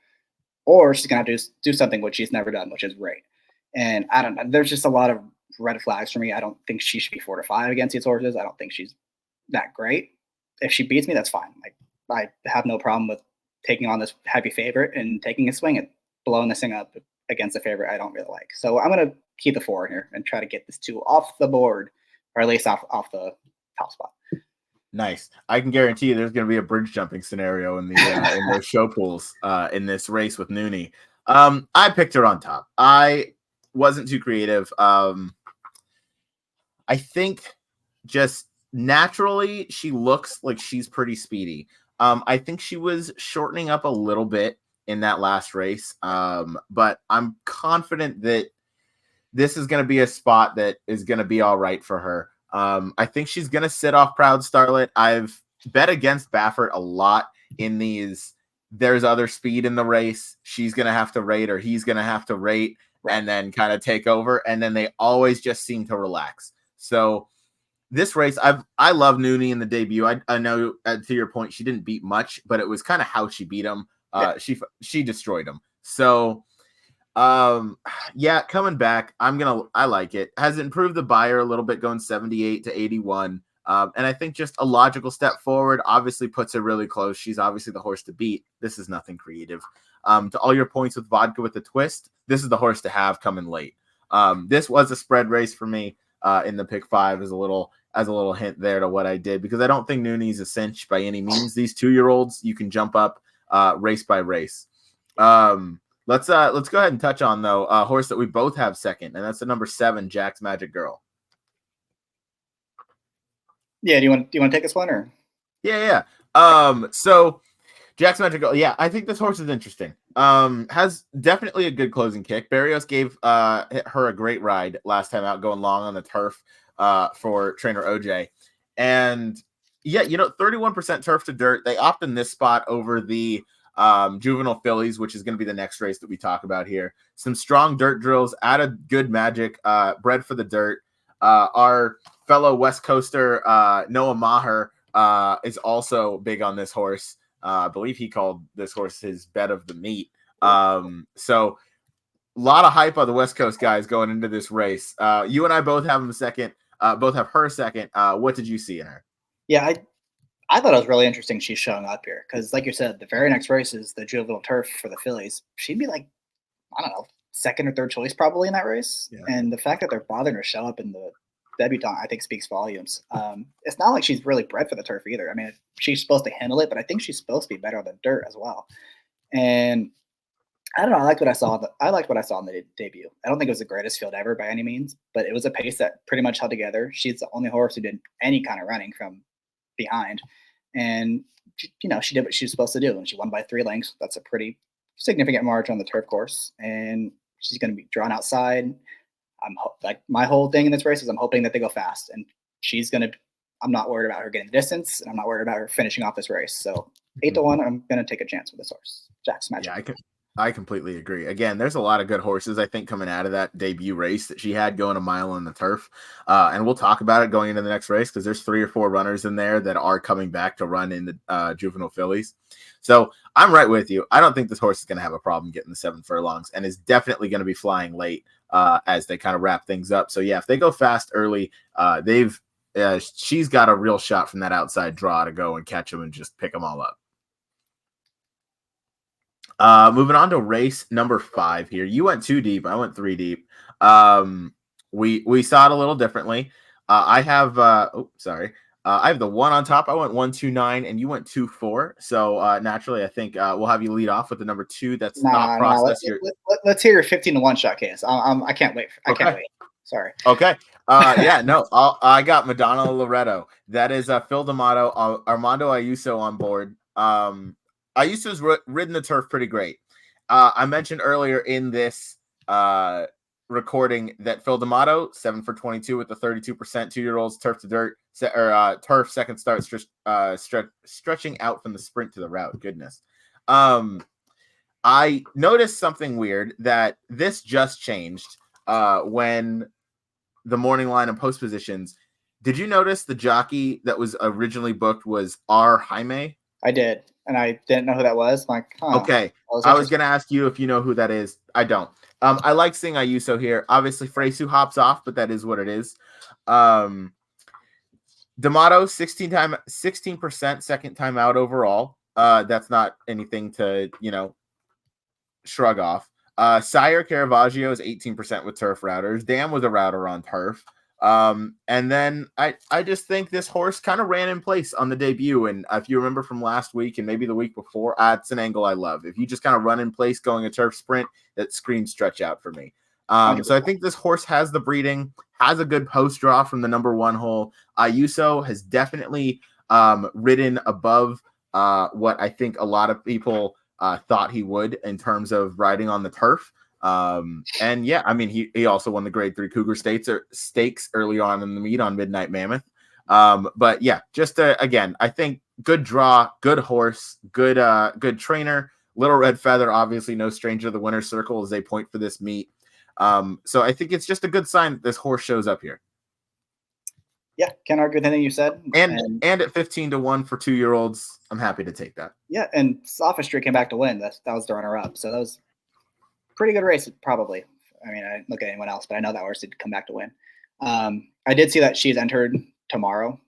B: or she's going to do something which she's never done, which is rate. And I don't know. There's just a lot of red flags for me. I don't think she should be 4-5 against these horses. I don't think she's that great. If she beats me, that's fine. Like I have no problem with taking on this heavy favorite and taking a swing at blowing this thing up against a favorite I don't really like. So I'm going to keep the 4 in here and try to get this 2 off the board, or at least off the top spot.
A: Nice. I can guarantee you there's going to be a bridge jumping scenario in the in those show pools in this race with Nooney. I picked her on top. I wasn't too creative. I think just naturally she looks like she's pretty speedy. I think she was shortening up a little bit in that last race, but I'm confident that this is going to be a spot that is going to be all right for her. I think she's going to sit off Proud Starlet. I've bet against Baffert a lot in these. There's other speed in the race. She's going to have to rate, or he's going to have to rate, and then kind of take over. And then they always just seem to relax. So this race, I love Nooney in the debut. I know to your point, she didn't beat much, but it was kind of how she beat him. She destroyed him. So coming back, I like it. Has improved the buyer a little bit, going 78 to 81. And I think just a logical step forward obviously puts her really close. She's obviously the horse to beat. This is nothing creative. To all your points with vodka with a twist, this is the horse to have coming late. This was a spread race for me in the pick 5 as a little hint there to what I did, because I don't think Nooney's a cinch by any means. These 2-year-olds, you can jump up race by race. Let's go ahead and touch on, though, a horse that we both have second, and that's the number 7, Jack's Magic Girl.
B: Yeah, do you want to take this one, or?
A: Yeah. So Jack's Magic Girl, yeah, I think this horse is interesting. Has definitely a good closing kick. Barrios gave her a great ride last time out, going long on the turf for trainer OJ. And yeah, 31% turf to dirt. They opt in this spot over the juvenile fillies, which is going to be the next race that we talk about here. Some strong dirt drills, added good magic, bred for the dirt. Our fellow West Coaster, Noah Maher, is also big on this horse. I believe he called this horse his bet of the meet. So a lot of hype on the West Coast guys going into this race. You and I both have him second. Both have her second. What did you see in her?
B: Yeah, I thought it was really interesting she's showing up here because, like you said, the very next race is the juvenile turf for the fillies. She'd be like, I don't know, second or third choice probably in that race. Yeah. And the fact that they're bothering her show up in the debutante, I think, speaks volumes. It's not like she's really bred for the turf either. I mean, she's supposed to handle it, but I think she's supposed to be better on the dirt as well. And I don't know. I liked what I saw in the debut. I don't think it was the greatest field ever by any means, but it was a pace that pretty much held together. She's the only horse who did any kind of running from behind, and she did what she was supposed to do, and she won by 3 lengths. That's a pretty significant margin on the turf course, and she's going to be drawn outside. My whole thing in this race is I'm hoping that they go fast, and I'm not worried about her getting the distance, and I'm not worried about her finishing off this race. So 8-1, I'm going to take a chance with this horse, Jack's Magic.
A: Yeah, I completely agree. Again, there's a lot of good horses, I think, coming out of that debut race that she had going a mile on the turf. And we'll talk about it going into the next race because there's 3 or 4 runners in there that are coming back to run in the juvenile fillies. So I'm right with you. I don't think this horse is going to have a problem getting the 7 furlongs and is definitely going to be flying late as they kind of wrap things up. So, yeah, if they go fast early, she's got a real shot from that outside draw to go and catch them and just pick them all up. Moving on to race number 5 here. You went 2 deep. I went 3 deep. We saw it a little differently. I have I have the 1 on top. I went 129, and you went 24. So naturally, I think we'll have you lead off with the number 2. That's thought process.
B: Let's hear your 15-1 shot case. I can't wait. I can't wait. Sorry.
A: Okay. Yeah, no, I got Madonna Loretto. That is Phil D'Amato, Armando Ayuso on board. Ayuso's ridden the turf pretty great. I mentioned earlier in this recording that Phil D'Amato, 7 for 22 with the 32%, 2-year-olds, turf to dirt, turf second start, stretching out from the sprint to the route. Goodness. I noticed something weird that this just changed when the morning line and post positions. Did you notice the jockey that was originally booked was R. Jaime?
B: I did, and I didn't know who that was. I'm like, huh.
A: Okay, I was going to ask you if you know who that is. I don't. I like seeing Ayuso here. Obviously, Fresu hops off, but that is what it is. D'Amato, 16%, second time out overall. That's not anything to, shrug off. Sire Caravaggio is 18% with turf routers. Dan was a router on turf. And then I just think this horse kind of ran in place on the debut. And if you remember from last week and maybe the week before, it's an angle I love. If you just kind of run in place going a turf sprint, that screams stretch out for me. So I think this horse has the breeding, has a good post draw from the number 1 hole. Ayuso has definitely ridden above what I think a lot of people thought he would in terms of riding on the turf. And yeah, I mean, he also won the grade 3 Cougar stakes early on in the meet on Midnight Mammoth. But yeah, just again, I think good draw, good horse, good trainer. Little Red Feather, obviously no stranger to the winner's circle as they point for this meet. So I think it's just a good sign that this horse shows up here.
B: Yeah, can't argue with anything you said.
A: And at 15-1 for 2-year-olds, I'm happy to take that.
B: Yeah, and Sophistry came back to win. That was the runner-up. So that was pretty good race, probably. I mean, I didn't look at anyone else, but I know that horse did come back to win. I did see that she's entered tomorrow,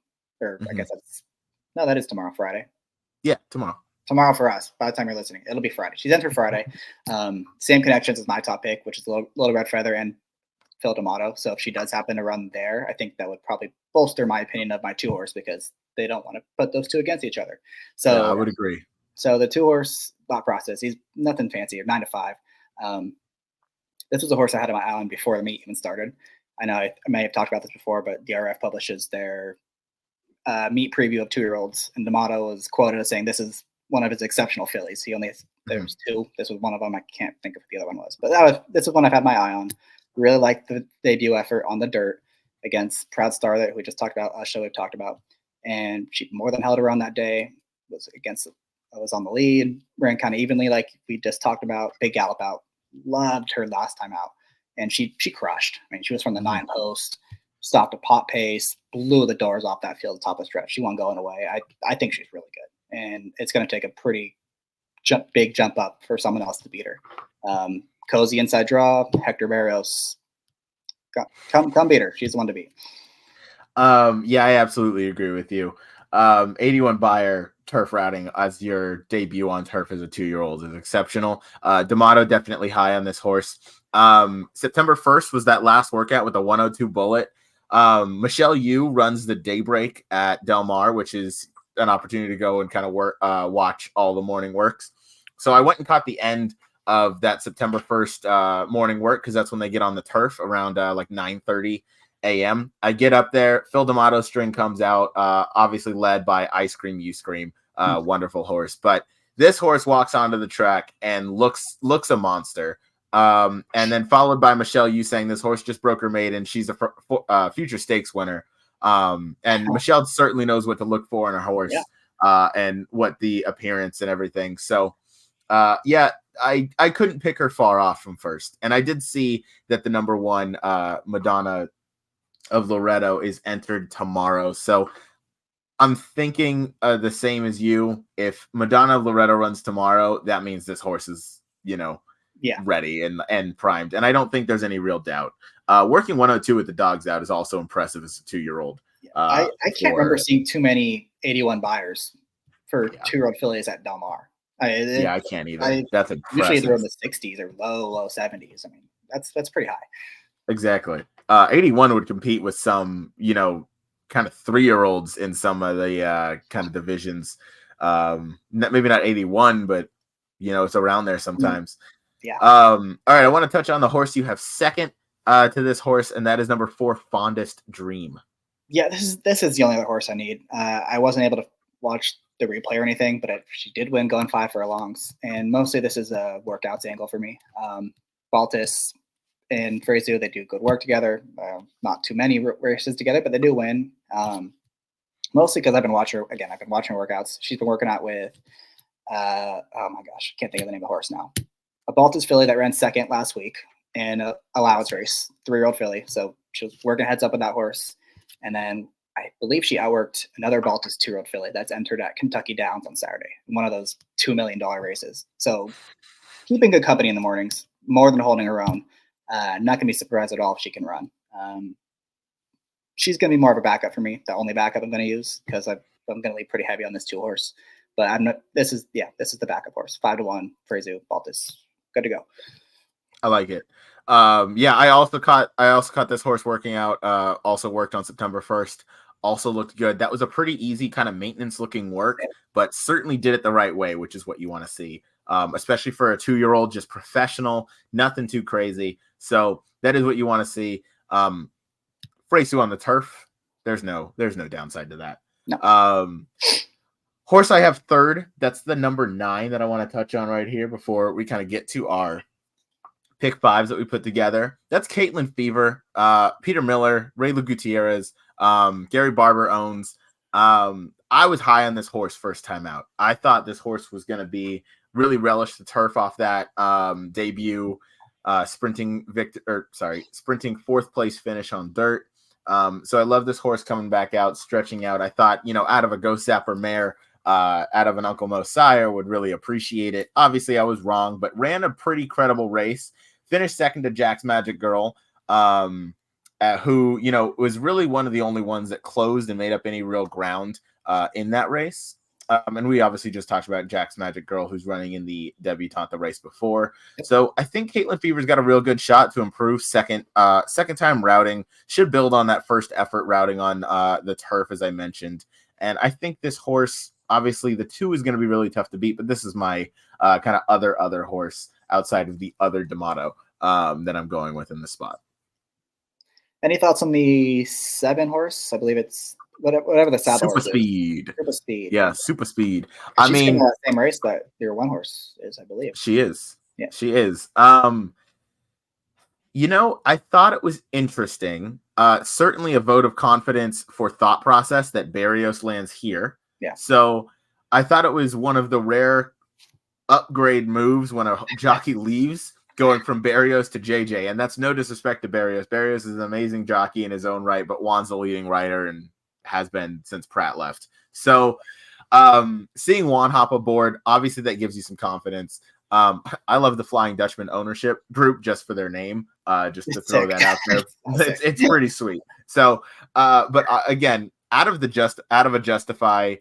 B: or I guess that is tomorrow, Friday.
A: Yeah, tomorrow.
B: Tomorrow for us. By the time you're listening, it'll be Friday. She's entered Friday. Same connections as my top pick, which is Little Red Feather and Phil D'Amato. So if she does happen to run there, I think that would probably bolster my opinion of my 2-horse because they don't want to put those two against each other. So
A: yeah, I would agree.
B: So the 2-horse thought process, he's nothing fancy, 9-5. This was a horse I had on my eye on before the meet even started. I know I may have talked about this before, but DRF publishes their meet preview of 2-year-olds, and D'Amato was quoted as saying this is one of his exceptional fillies. He only there was 2. This was one of them. I can't think of what the other one was, but this is one I've had my eye on. Really liked the debut effort on the dirt against Proud Star that we just talked about, show we've talked about, and she more than held her own that day. Was on the lead, ran kind of evenly like we just talked about. Big gallop out. Loved her last time out, and she crushed. I mean, she was from the 9 post, stopped a pop pace, blew the doors off that field, top of the stretch. She wasn't going away. I think she's really good, and it's going to take a pretty big jump up for someone else to beat her. Cozy inside draw, Hector Barrios. Come beat her. She's the one to beat.
A: Yeah, I absolutely agree with you. 81 Buyer turf routing as your debut on turf as a 2-year-old is exceptional. D'Amato definitely high on this horse. September 1st was that last workout with a 102 bullet. Michelle Yu runs the Daybreak at Del Mar, which is an opportunity to go and kind of watch all the morning works. So I went and caught the end of that September 1st morning work because that's when they get on the turf around like 9:30 a.m. I get up there. Phil D'Amato's string comes out, obviously led by Ice Cream You Scream, wonderful horse. But this horse walks onto the track and looks a monster. And then followed by Michelle Yu saying this horse just broke her maiden. She's a future stakes winner. And Michelle certainly knows what to look for in a horse and what the appearance and everything. So, yeah, I couldn't pick her far off from first. And I did see that the number 1 Madonna of Loretto is entered tomorrow. So I'm thinking the same as you. If Madonna of Loretto runs tomorrow, that means this horse is, ready and primed. And I don't think there's any real doubt. Working 102 with the dogs out is also impressive as a 2-year-old.
B: I can't remember seeing too many 81 buyers for 2-year-old fillies at Del Mar.
A: I can't either. That's impressive.
B: Usually they're in the 60s or low 70s. I mean, that's pretty high.
A: Exactly. 81 would compete with some, kind of 3-year-olds in some of the kind of divisions. Maybe not 81, but it's around there sometimes.
B: Yeah.
A: All right, I want to touch on the horse you have second to this horse, and that is number 4, Fondest Dream.
B: Yeah, this is the only other horse I need. I wasn't able to watch the replay or anything, but she did win going 5 furlongs, and mostly this is a workouts angle for me. Baltus and Frezu, they do good work together. Not too many races together, but they do win. Mostly because I've been watching her workouts. She's been working out with, oh my gosh, I can't think of the name of the horse now. A Baltus filly that ran second last week in a allowance race, 3-year-old filly. So she was working heads up with that horse. And then I believe she outworked another Baltus 2-year-old filly that's entered at Kentucky Downs on Saturday, one of those $2 million races. So keeping good company in the mornings, more than holding her own. Not going to be surprised at all if she can run. She's going to be more of a backup for me, the only backup I'm going to use, because I'm going to lean pretty heavy on this 2 horse. But I'm not. This is the backup horse. 5-1, Frezu, Baltus, good to go.
A: I like it. I also caught this horse working out. Also worked on September 1st. Also looked good. That was a pretty easy kind of maintenance looking work, but certainly did it the right way, which is what you want to see. Especially for a 2-year-old, just professional, nothing too crazy. So that is what you want to see. Frezu on the turf, there's no downside to that.
B: No.
A: Horse I have third, that's the number 9 that I want to touch on right here before we kind of get to our pick 5s that we put together. That's Caitlin Fever, Peter Miller, Rayla Gutierrez, Gary Barber owns. I was high on this horse first time out. I thought this horse was going to be really relish the turf off that debut, sprinting 4th place finish on dirt. So I love this horse coming back out, stretching out. I thought, out of a Ghost Zapper mare, out of an Uncle Mo sire would really appreciate it. Obviously, I was wrong, but ran a pretty credible race. Finished second to Jack's Magic Girl, who, was really one of the only ones that closed and made up any real ground in that race. And we obviously just talked about Jack's Magic Girl, who's running in the debutante race before. So I think Caitlin Fever's got a real good shot to improve second time routing. Should build on that first effort routing on the turf, as I mentioned. And I think this horse, obviously the 2 is going to be really tough to beat, but this is my kind of other horse outside of the other D'Amato that I'm going with in the spot.
B: Any thoughts on the 7 horse? I believe it's whatever the saddle
A: Super
B: horse
A: Speed.
B: is. Super Speed.
A: Yeah, Super Speed.
B: She's in the same race that your 1 horse is, I believe.
A: She is.
B: Yeah.
A: She is. I thought it was interesting. Certainly a vote of confidence for thought process that Barrios lands here.
B: Yeah.
A: So I thought it was one of the rare upgrade moves when a jockey leaves, going from Barrios to JJ. And that's no disrespect to Barrios. Barrios is an amazing jockey in his own right, but Juan's the leading rider and has been since Pratt left. So seeing Juan hop aboard, obviously that gives you some confidence. I love the Flying Dutchman ownership group just for their name, just to throw that out there. It's pretty sweet. So, but again, out of Justify,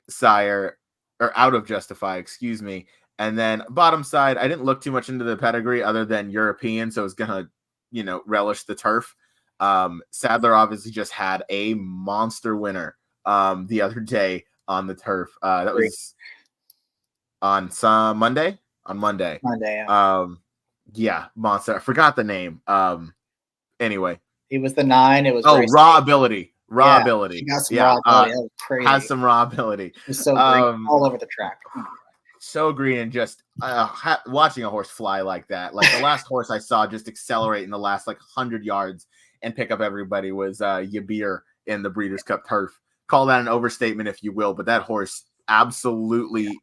A: sire, or out of Justify, excuse me. And then bottom side, I didn't look too much into the pedigree other than European, so it's gonna, relish the turf. Sadler obviously just had a monster winner the other day on the turf. That was on Monday. On Monday.
B: Yeah.
A: Monster. I forgot the name. Anyway,
B: he was the 9. It was
A: raw ability. Raw ability.
B: He got some raw ability. That was crazy.
A: Has some raw ability.
B: It was so green all over the track.
A: So green, and just watching a horse fly like that. Like the last horse I saw just accelerate in the last 100 yards and pick up everybody was Yabir in the Breeders' Cup turf. Call that an overstatement if you will, but that horse absolutely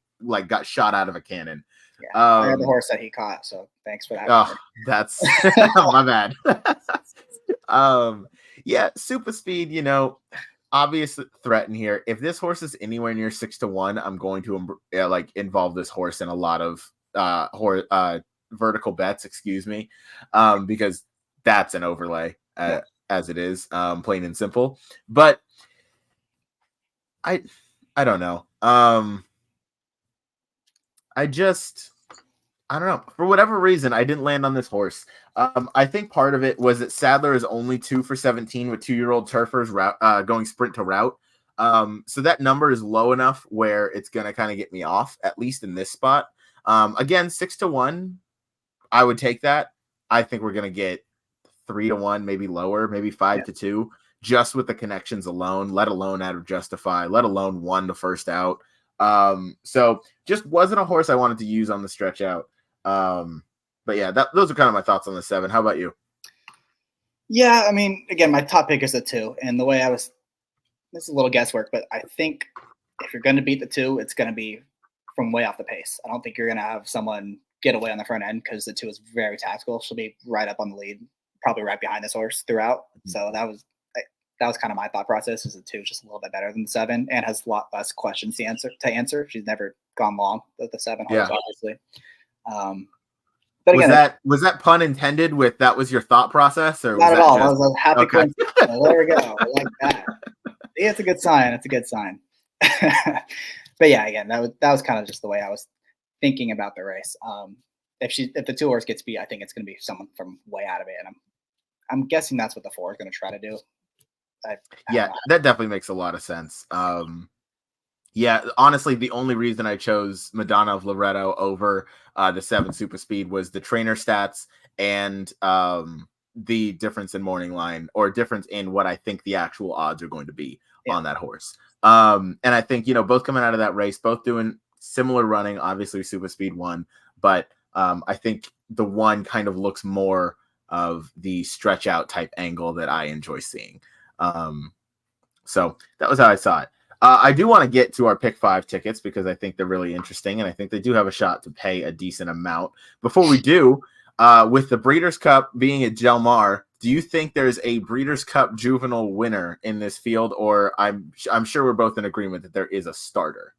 A: got shot out of a cannon.
B: Yeah, I had the horse that he caught, so thanks for that.
A: Oh, that's my bad. Super Speed, obvious threat in here. If this horse is anywhere near 6-1, I'm going to involve this horse in a lot of vertical bets, excuse me, because that's an overlay as it is, plain and simple. But I don't know. I I don't know. For whatever reason, I didn't land on this horse. I think part of it was that Sadler is only 2 for 17 with 2-year-old turfers going sprint to route. So that number is low enough where it's going to kind of get me off, at least in this spot. Again, 6-1, I would take that. I think we're going to get 3-1, maybe lower, maybe 5-2, just with the connections alone, let alone out of Justify, let alone 1 to first out. So just wasn't a horse I wanted to use on the stretch out. But yeah, those are kind of my thoughts on the 7. How about you?
B: Yeah, I mean, again, my top pick is the 2, and the way this is a little guesswork, but I think if you're going to beat the 2, it's going to be from way off the pace. I don't think you're going to have someone get away on the front end because the 2 is very tactical. She'll be right up on the lead, probably right behind this horse throughout. So that was kind of my thought process. Is the 2 just a little bit better than the 7 and has a lot less questions to answer. She's never gone long with the 7 horse, obviously. But again,
A: was that pun intended with that was your thought process, or
B: not
A: was
B: at all?
A: Just...
B: That was a happy coincidence. There we go. I like that. Yeah, it's a good sign. It's a good sign. But yeah, again, that was kind of just the way I was thinking about the race. If the 2 horse gets beat, I think it's going to be someone from way out of it, and I'm guessing that's what the 4 is going to try to do.
A: That definitely makes a lot of sense. Yeah, honestly, the only reason I chose Madonna of Loretto over the 7 Super Speed was the trainer stats and the difference in morning line, or difference in what I think the actual odds are going to be on that horse. And I think, both coming out of that race, both doing similar running. Obviously, Super Speed won, but I think the 1 kind of looks more of the stretch out type angle that I enjoy seeing. So that was how I saw it. I do want to get to our pick 5 tickets because I think they're really interesting, and I think they do have a shot to pay a decent amount. Before we do, with the Breeders' Cup being at Del Mar, do you think there's a Breeders' Cup juvenile winner in this field, or I'm sure we're both in agreement that there is a starter?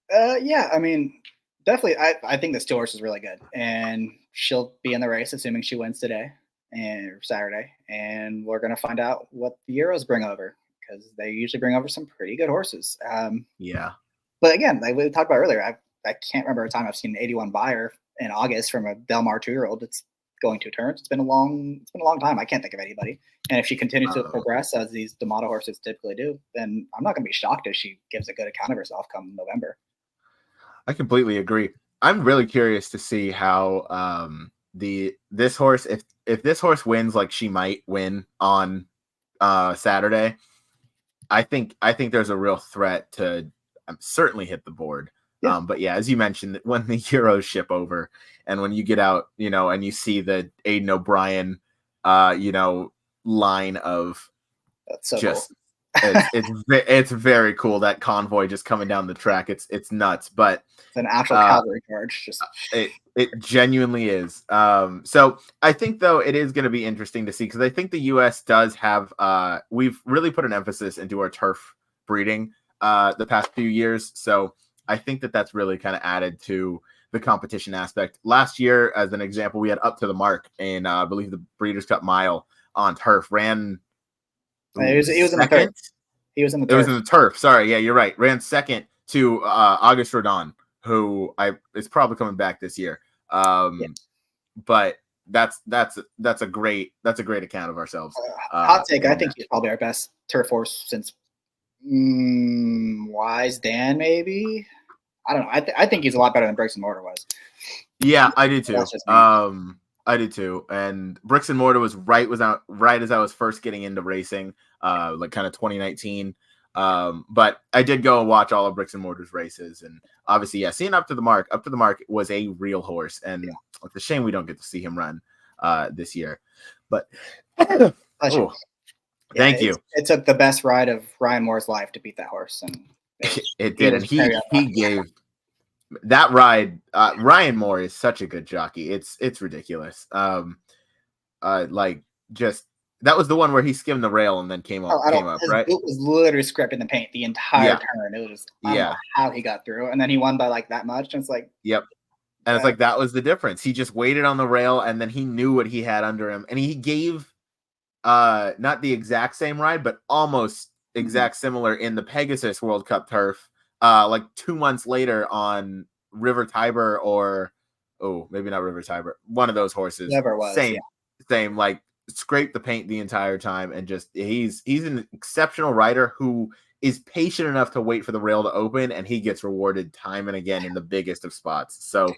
B: Yeah, I mean, definitely. I think this 2 horse is really good, and she'll be in the race, assuming she wins today and Saturday, and we're gonna find out what the Euros bring over, because they usually bring over some pretty good horses. But again, like we talked about earlier, I can't remember a time I've seen an 81 buyer in August from a Del Mar 2-year-old. It's going 2 turns. It's been a long time. I can't think of anybody. And if she continues to progress as these D'Amato horses typically do, then I'm not going to be shocked if she gives a good account of herself come November.
A: I completely agree. I'm really curious to see how this horse, if this horse wins like she might win on Saturday, I think there's a real threat to certainly hit the board. Yeah. But yeah, as you mentioned, when the Euros ship over and when you get out, and you see the Aidan O'Brien, line of
B: that's so
A: just,
B: cool.
A: it's very cool, that convoy just coming down the track. It's nuts, but
B: it's an actual cavalry charge. Just
A: it genuinely is. So I think though it is going to be interesting to see, because I think the U.S. does have we've really put an emphasis into our turf breeding the past few years. So I think that's really kind of added to the competition aspect. Last year, as an example, we had Up to the Mark in I believe the Breeders' Cup Mile on turf. Ran
B: he was in the third. He was in the turf.
A: It was in the turf. Sorry, yeah, you're right. Ran second to August Rodin, who is probably coming back this year. But that's a great account of ourselves.
B: Hot take. I think he's probably our best turf horse since Wise Dan, maybe. I don't know. I think he's a lot better than Bricks and Mortar was.
A: Yeah, I do too. I did too. And Bricks and Mortar was right as I was first getting into racing, like kind of 2019. But I did go and watch all of Bricks and Mortar's races, and obviously, yeah, seeing Up to the Mark was a real horse, and it's a shame we don't get to see him run this year. But thank you.
B: It took the best ride of Ryan Moore's life to beat that horse, and
A: it did. And he gave that ride. Ryan Moore is such a good jockey. It's ridiculous. Like just. That was the one where he skimmed the rail and then came up, right?
B: It was literally scraping the paint the entire turn. It was I don't know how he got through, and then he won by like that much. And it's like,
A: yep. And it's like that was the difference. He just waited on the rail, and then he knew what he had under him, and he gave not the exact same ride, but almost exact similar in the Pegasus World Cup turf, like 2 months later on River Tiber or oh, maybe not River Tiber, one of those horses.
B: Whoever it was, yeah.
A: Same, like scrape the paint the entire time, and just he's an exceptional rider who is patient enough to wait for the rail to open, and he gets rewarded time and again in the biggest of spots. So,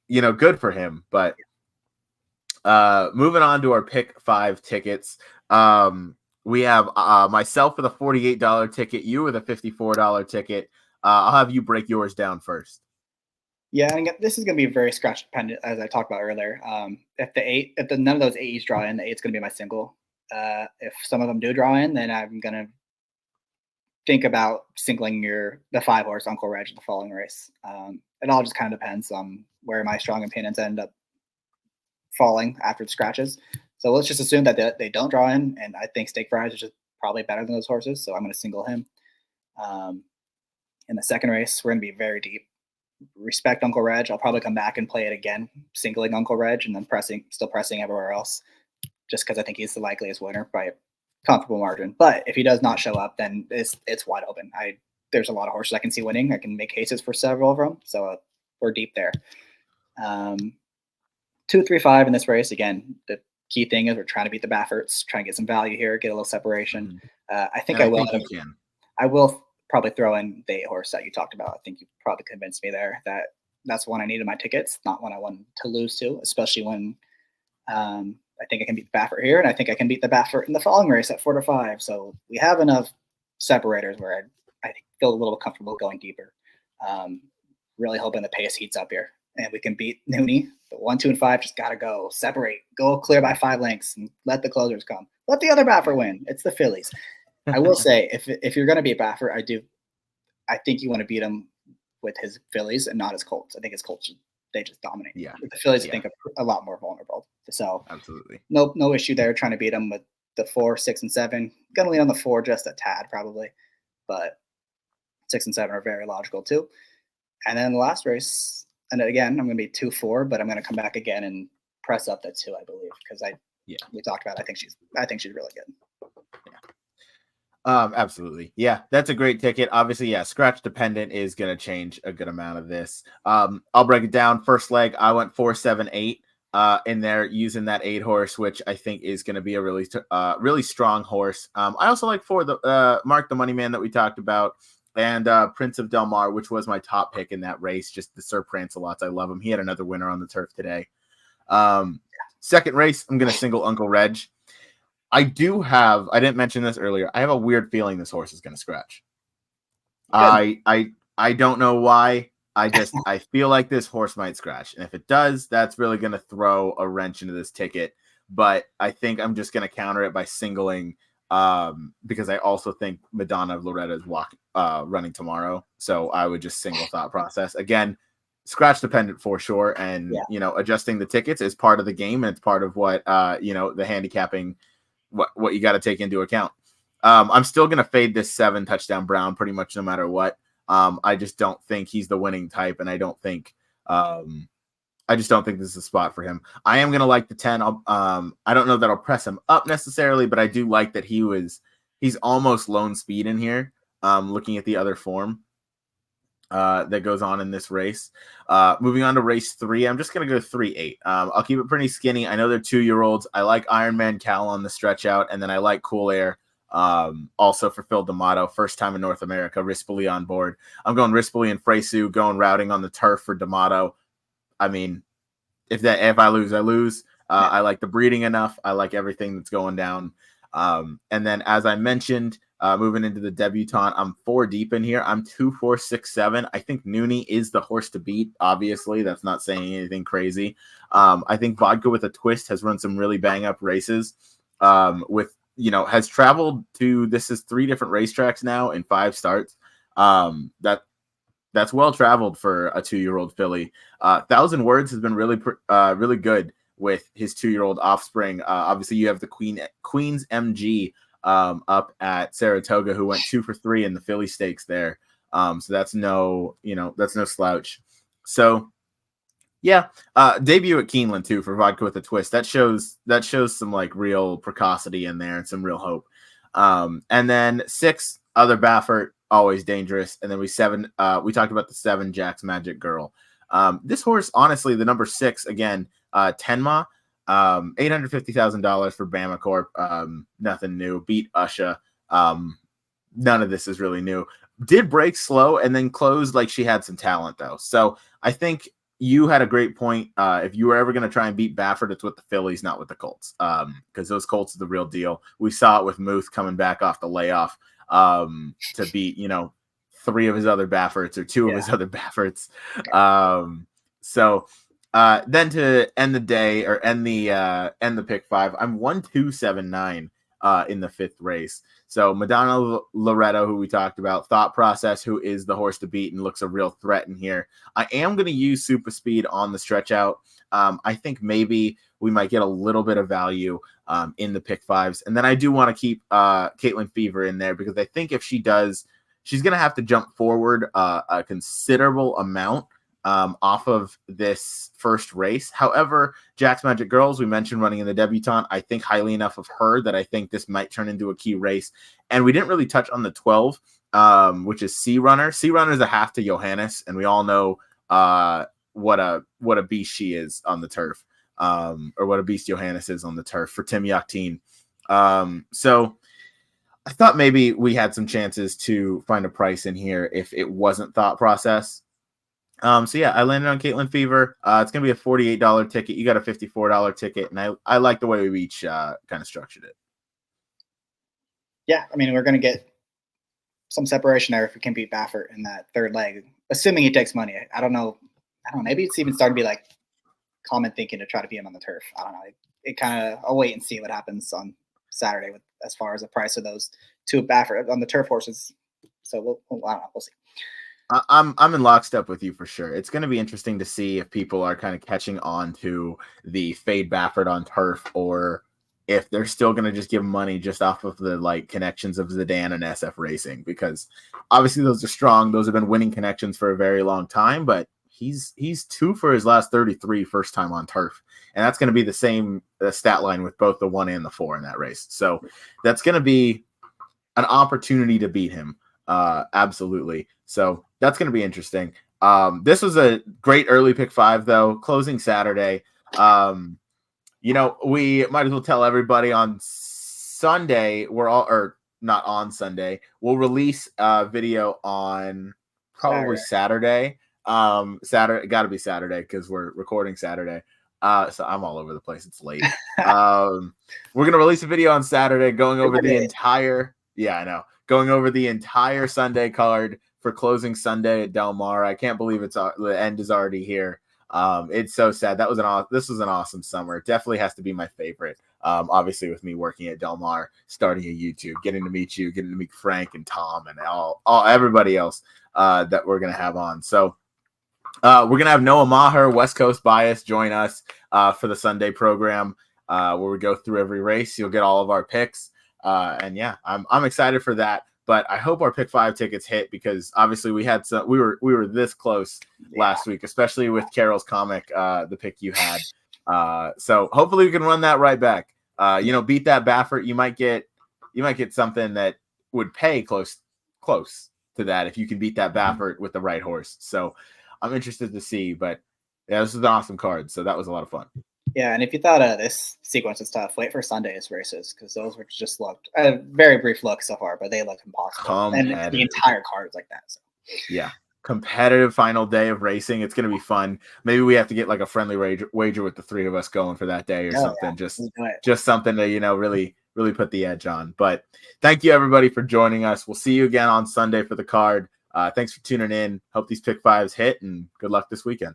A: good for him. But moving on to our pick 5 tickets. We have myself with a $48 ticket, you with a $54 ticket. I'll have you break yours down first.
B: Yeah, and this is going to be very scratch dependent, as I talked about earlier. If none of those AEs draw in, the 8's going to be my single. If some of them do draw in, then I'm going to think about singling the 5 horse Uncle Reg in the following race. It all just kind of depends on where my strong opinions end up falling after the scratches. So let's just assume that they don't draw in, and I think Steak Fries is just probably better than those horses, so I'm going to single him. In the second race, we're going to be very deep. Respect Uncle Reg. I'll probably come back and play it again, singling Uncle Reg, and then still pressing everywhere else, just because I think he's the likeliest winner by a comfortable margin. But if he does not show up, then it's wide open. There's a lot of horses I can see winning. I can make cases for several of them, so we're deep there. 2, 3, 5 in this race. Again, the key thing is we're trying to beat the Bafferts, trying to get some value here, get a little separation. I think you can. I will probably throw in the 8 horse that you talked about. I think you probably convinced me there that that's one I needed in my tickets, not one I wanted to lose to, especially when I think I can beat the Baffert here, and I think I can beat the Baffert in the following race at 4 to 5. So we have enough separators where I feel a little comfortable going deeper. Really hoping the pace heats up here, and we can beat Nooney. The 1, 2, and 5 just got to go. Separate. Go clear by 5 lengths and let the closers come. Let the other Baffert win. It's the fillies. I will say, if you're going to beat Baffert, I think you want to beat him with his fillies and not his colts. I think his colts, they just dominate.
A: Yeah.
B: The fillies, I think, are a lot more vulnerable. So
A: absolutely.
B: No issue there trying to beat him with the 4, 6, and 7. Going to lean on the 4 just a tad probably, but 6 and 7 are very logical too. And then the last race, and again, I'm going to be 2-4, but I'm going to come back again and press up that 2, I believe, because we talked about it. I think she's really good.
A: Absolutely. Yeah, that's a great ticket. Obviously, yeah, scratch dependent is going to change a good amount of this. I'll break it down. First leg, I went 4, 7, 8 in there using that 8 horse, which I think is going to be a really strong horse. I also like the Mark the Money Man that we talked about, and Prince of Del Mar, which was my top pick in that race. Just the Sir Prancelots. I love him. He had another winner on the turf today. Second race, I'm going to single Uncle Reg. I didn't mention this earlier. I have a weird feeling this horse is going to scratch. Good. I don't know why. I feel like this horse might scratch. And if it does, that's really going to throw a wrench into this ticket. But I think I'm just going to counter it by singling because I also think Madonna of Loretta is running tomorrow. So I would just single thought process. Again, scratch dependent for sure. And, adjusting the tickets is part of the game. And it's part of what, the handicapping what you got to take into account. I'm still going to fade this 7 touchdown Brown pretty much no matter what. I just don't think he's the winning type, and I just don't think this is a spot for him. I am going to like the 10. I don't know that I'll press him up necessarily, but I do like that he's almost lone speed in here. Looking at the other form that goes on in this race. Moving on to race 3, I'm just going to go 3-8. I'll keep it pretty skinny. I know they're 2-year-olds. I like Ironman Cal on the stretch out, and then I like Cool Air also for Phil D'Amato. First time in North America, Rispoli on board. I'm going Rispoli and Fresu, going routing on the turf for D'Amato. I mean, if I lose, I lose. I like the breeding enough. I like everything that's going down. And then, as I mentioned, moving into the debutante, I'm 4 deep in here. I'm 2, 4, 6, 7. I think Nooney is the horse to beat. Obviously, that's not saying anything crazy. I think Vodka with a Twist has run some really bang up races. Has traveled to, this is 3 different racetracks now in 5 starts. That's well traveled for a 2-year-old filly. 1,000 Words has been really good with his 2-year-old offspring. Obviously, you have the Queen's MG up at Saratoga, who went 2 for 3 in the Philly Stakes there. So that's no slouch. So yeah, debut at Keeneland too for Vodka with a Twist. That shows some like real precocity in there and some real hope. And then 6, Other Baffert, always dangerous. And then 7, we talked about the 7, Jack's Magic Girl. This horse, honestly, the number 6 again, Tenma, $850,000 for Bama Corp. Nothing new. Beat Usha. None of this is really new. Did break slow and then closed like she had some talent though. So I think you had a great point. If you were ever going to try and beat Baffert, it's with the Phillies, not with the Colts, because those Colts are the real deal. We saw it with Muth coming back off the layoff to beat, 3 of his other Bafferts or 2 of his other Bafferts. So then to end the day or end the pick 5, I'm 1-2-7-9 in the 5th race. So Madonna Loretto, who we talked about, Thought Process, who is the horse to beat and looks a real threat in here. I am going to use Super Speed on the stretch out. I think maybe we might get a little bit of value in the pick 5s. And then I do want to keep Caitlin Fever in there because I think if she does, she's going to have to jump forward a considerable amount off of this first race. However, Jack's Magic Girls, we mentioned running in the debutante. I think highly enough of her that I think this might turn into a key race. And we didn't really touch on the 12, which is Sea Runner. Sea Runner is a half to Johannes, and we all know what a beast she is on the turf, or what a beast Johannes is on the turf for Tim Yakteen. So I thought maybe we had some chances to find a price in here if it wasn't Thought Process. So yeah, I landed on Caitlin Fever. It's going to be a $48 ticket. You got a $54 ticket. And I like the way we each kind of structured it.
B: Yeah. I mean, we're going to get some separation there if we can beat Baffert in that 3rd leg, assuming he takes money. I don't know. Maybe it's even starting to be like common thinking to try to beat him on the turf. I don't know. It kind of, I'll wait and see what happens on Saturday with as far as the price of those 2 Baffert on the turf horses. So I don't know. We'll see.
A: I'm in lockstep with you for sure. It's going to be interesting to see if people are kind of catching on to the fade Baffert on turf, or if they're still going to just give money just off of the connections of Zidane and SF Racing, because obviously those are strong. Those have been winning connections for a very long time, but he's 2 for his last 33 first time on turf, and that's going to be the same stat line with both the 1 and the 4 in that race. So that's going to be an opportunity to beat him. Absolutely. So that's going to be interesting. This was a great early pick 5 though, closing Saturday. We might as well tell everybody on Sunday, or not on Sunday, we'll release a video on probably Saturday. Saturday, got to be Saturday because we're recording Saturday. So I'm all over the place. It's late. We're going to release a video on Saturday going over the entire, going over the entire Sunday card for closing Sunday at Del Mar. I can't believe the end is already here. It's so sad. This was an awesome summer. It definitely has to be my favorite. Obviously with me working at Del Mar, starting a YouTube, getting to meet you, getting to meet Frank and Tom and all everybody else that we're going to have on. So we're going to have Noah Maher, West Coast Bias, join us for the Sunday program where we go through every race. You'll get all of our picks. And yeah, I'm excited for that. But I hope our pick 5 tickets hit, because obviously we were this close last week, especially with Carol's comic, the pick you had. So hopefully we can run that right back. Beat that Baffert. You might get something that would pay close to that if you can beat that Baffert with the right horse. So I'm interested to see. But yeah, this is an awesome card. So that was a lot of fun.
B: Yeah, and if you thought this sequence is tough, wait for Sunday's races, because those were just looked a very brief look so far, but they look impossible. And the entire card is like that. So
A: yeah, competitive final day of racing. It's going to be fun. Maybe we have to get like a friendly wager with the 3 of us going for that day or something. Yeah. Just something to really put the edge on. But thank you everybody for joining us. We'll see you again on Sunday for the card. Thanks for tuning in. Hope these pick 5s hit, and good luck this weekend.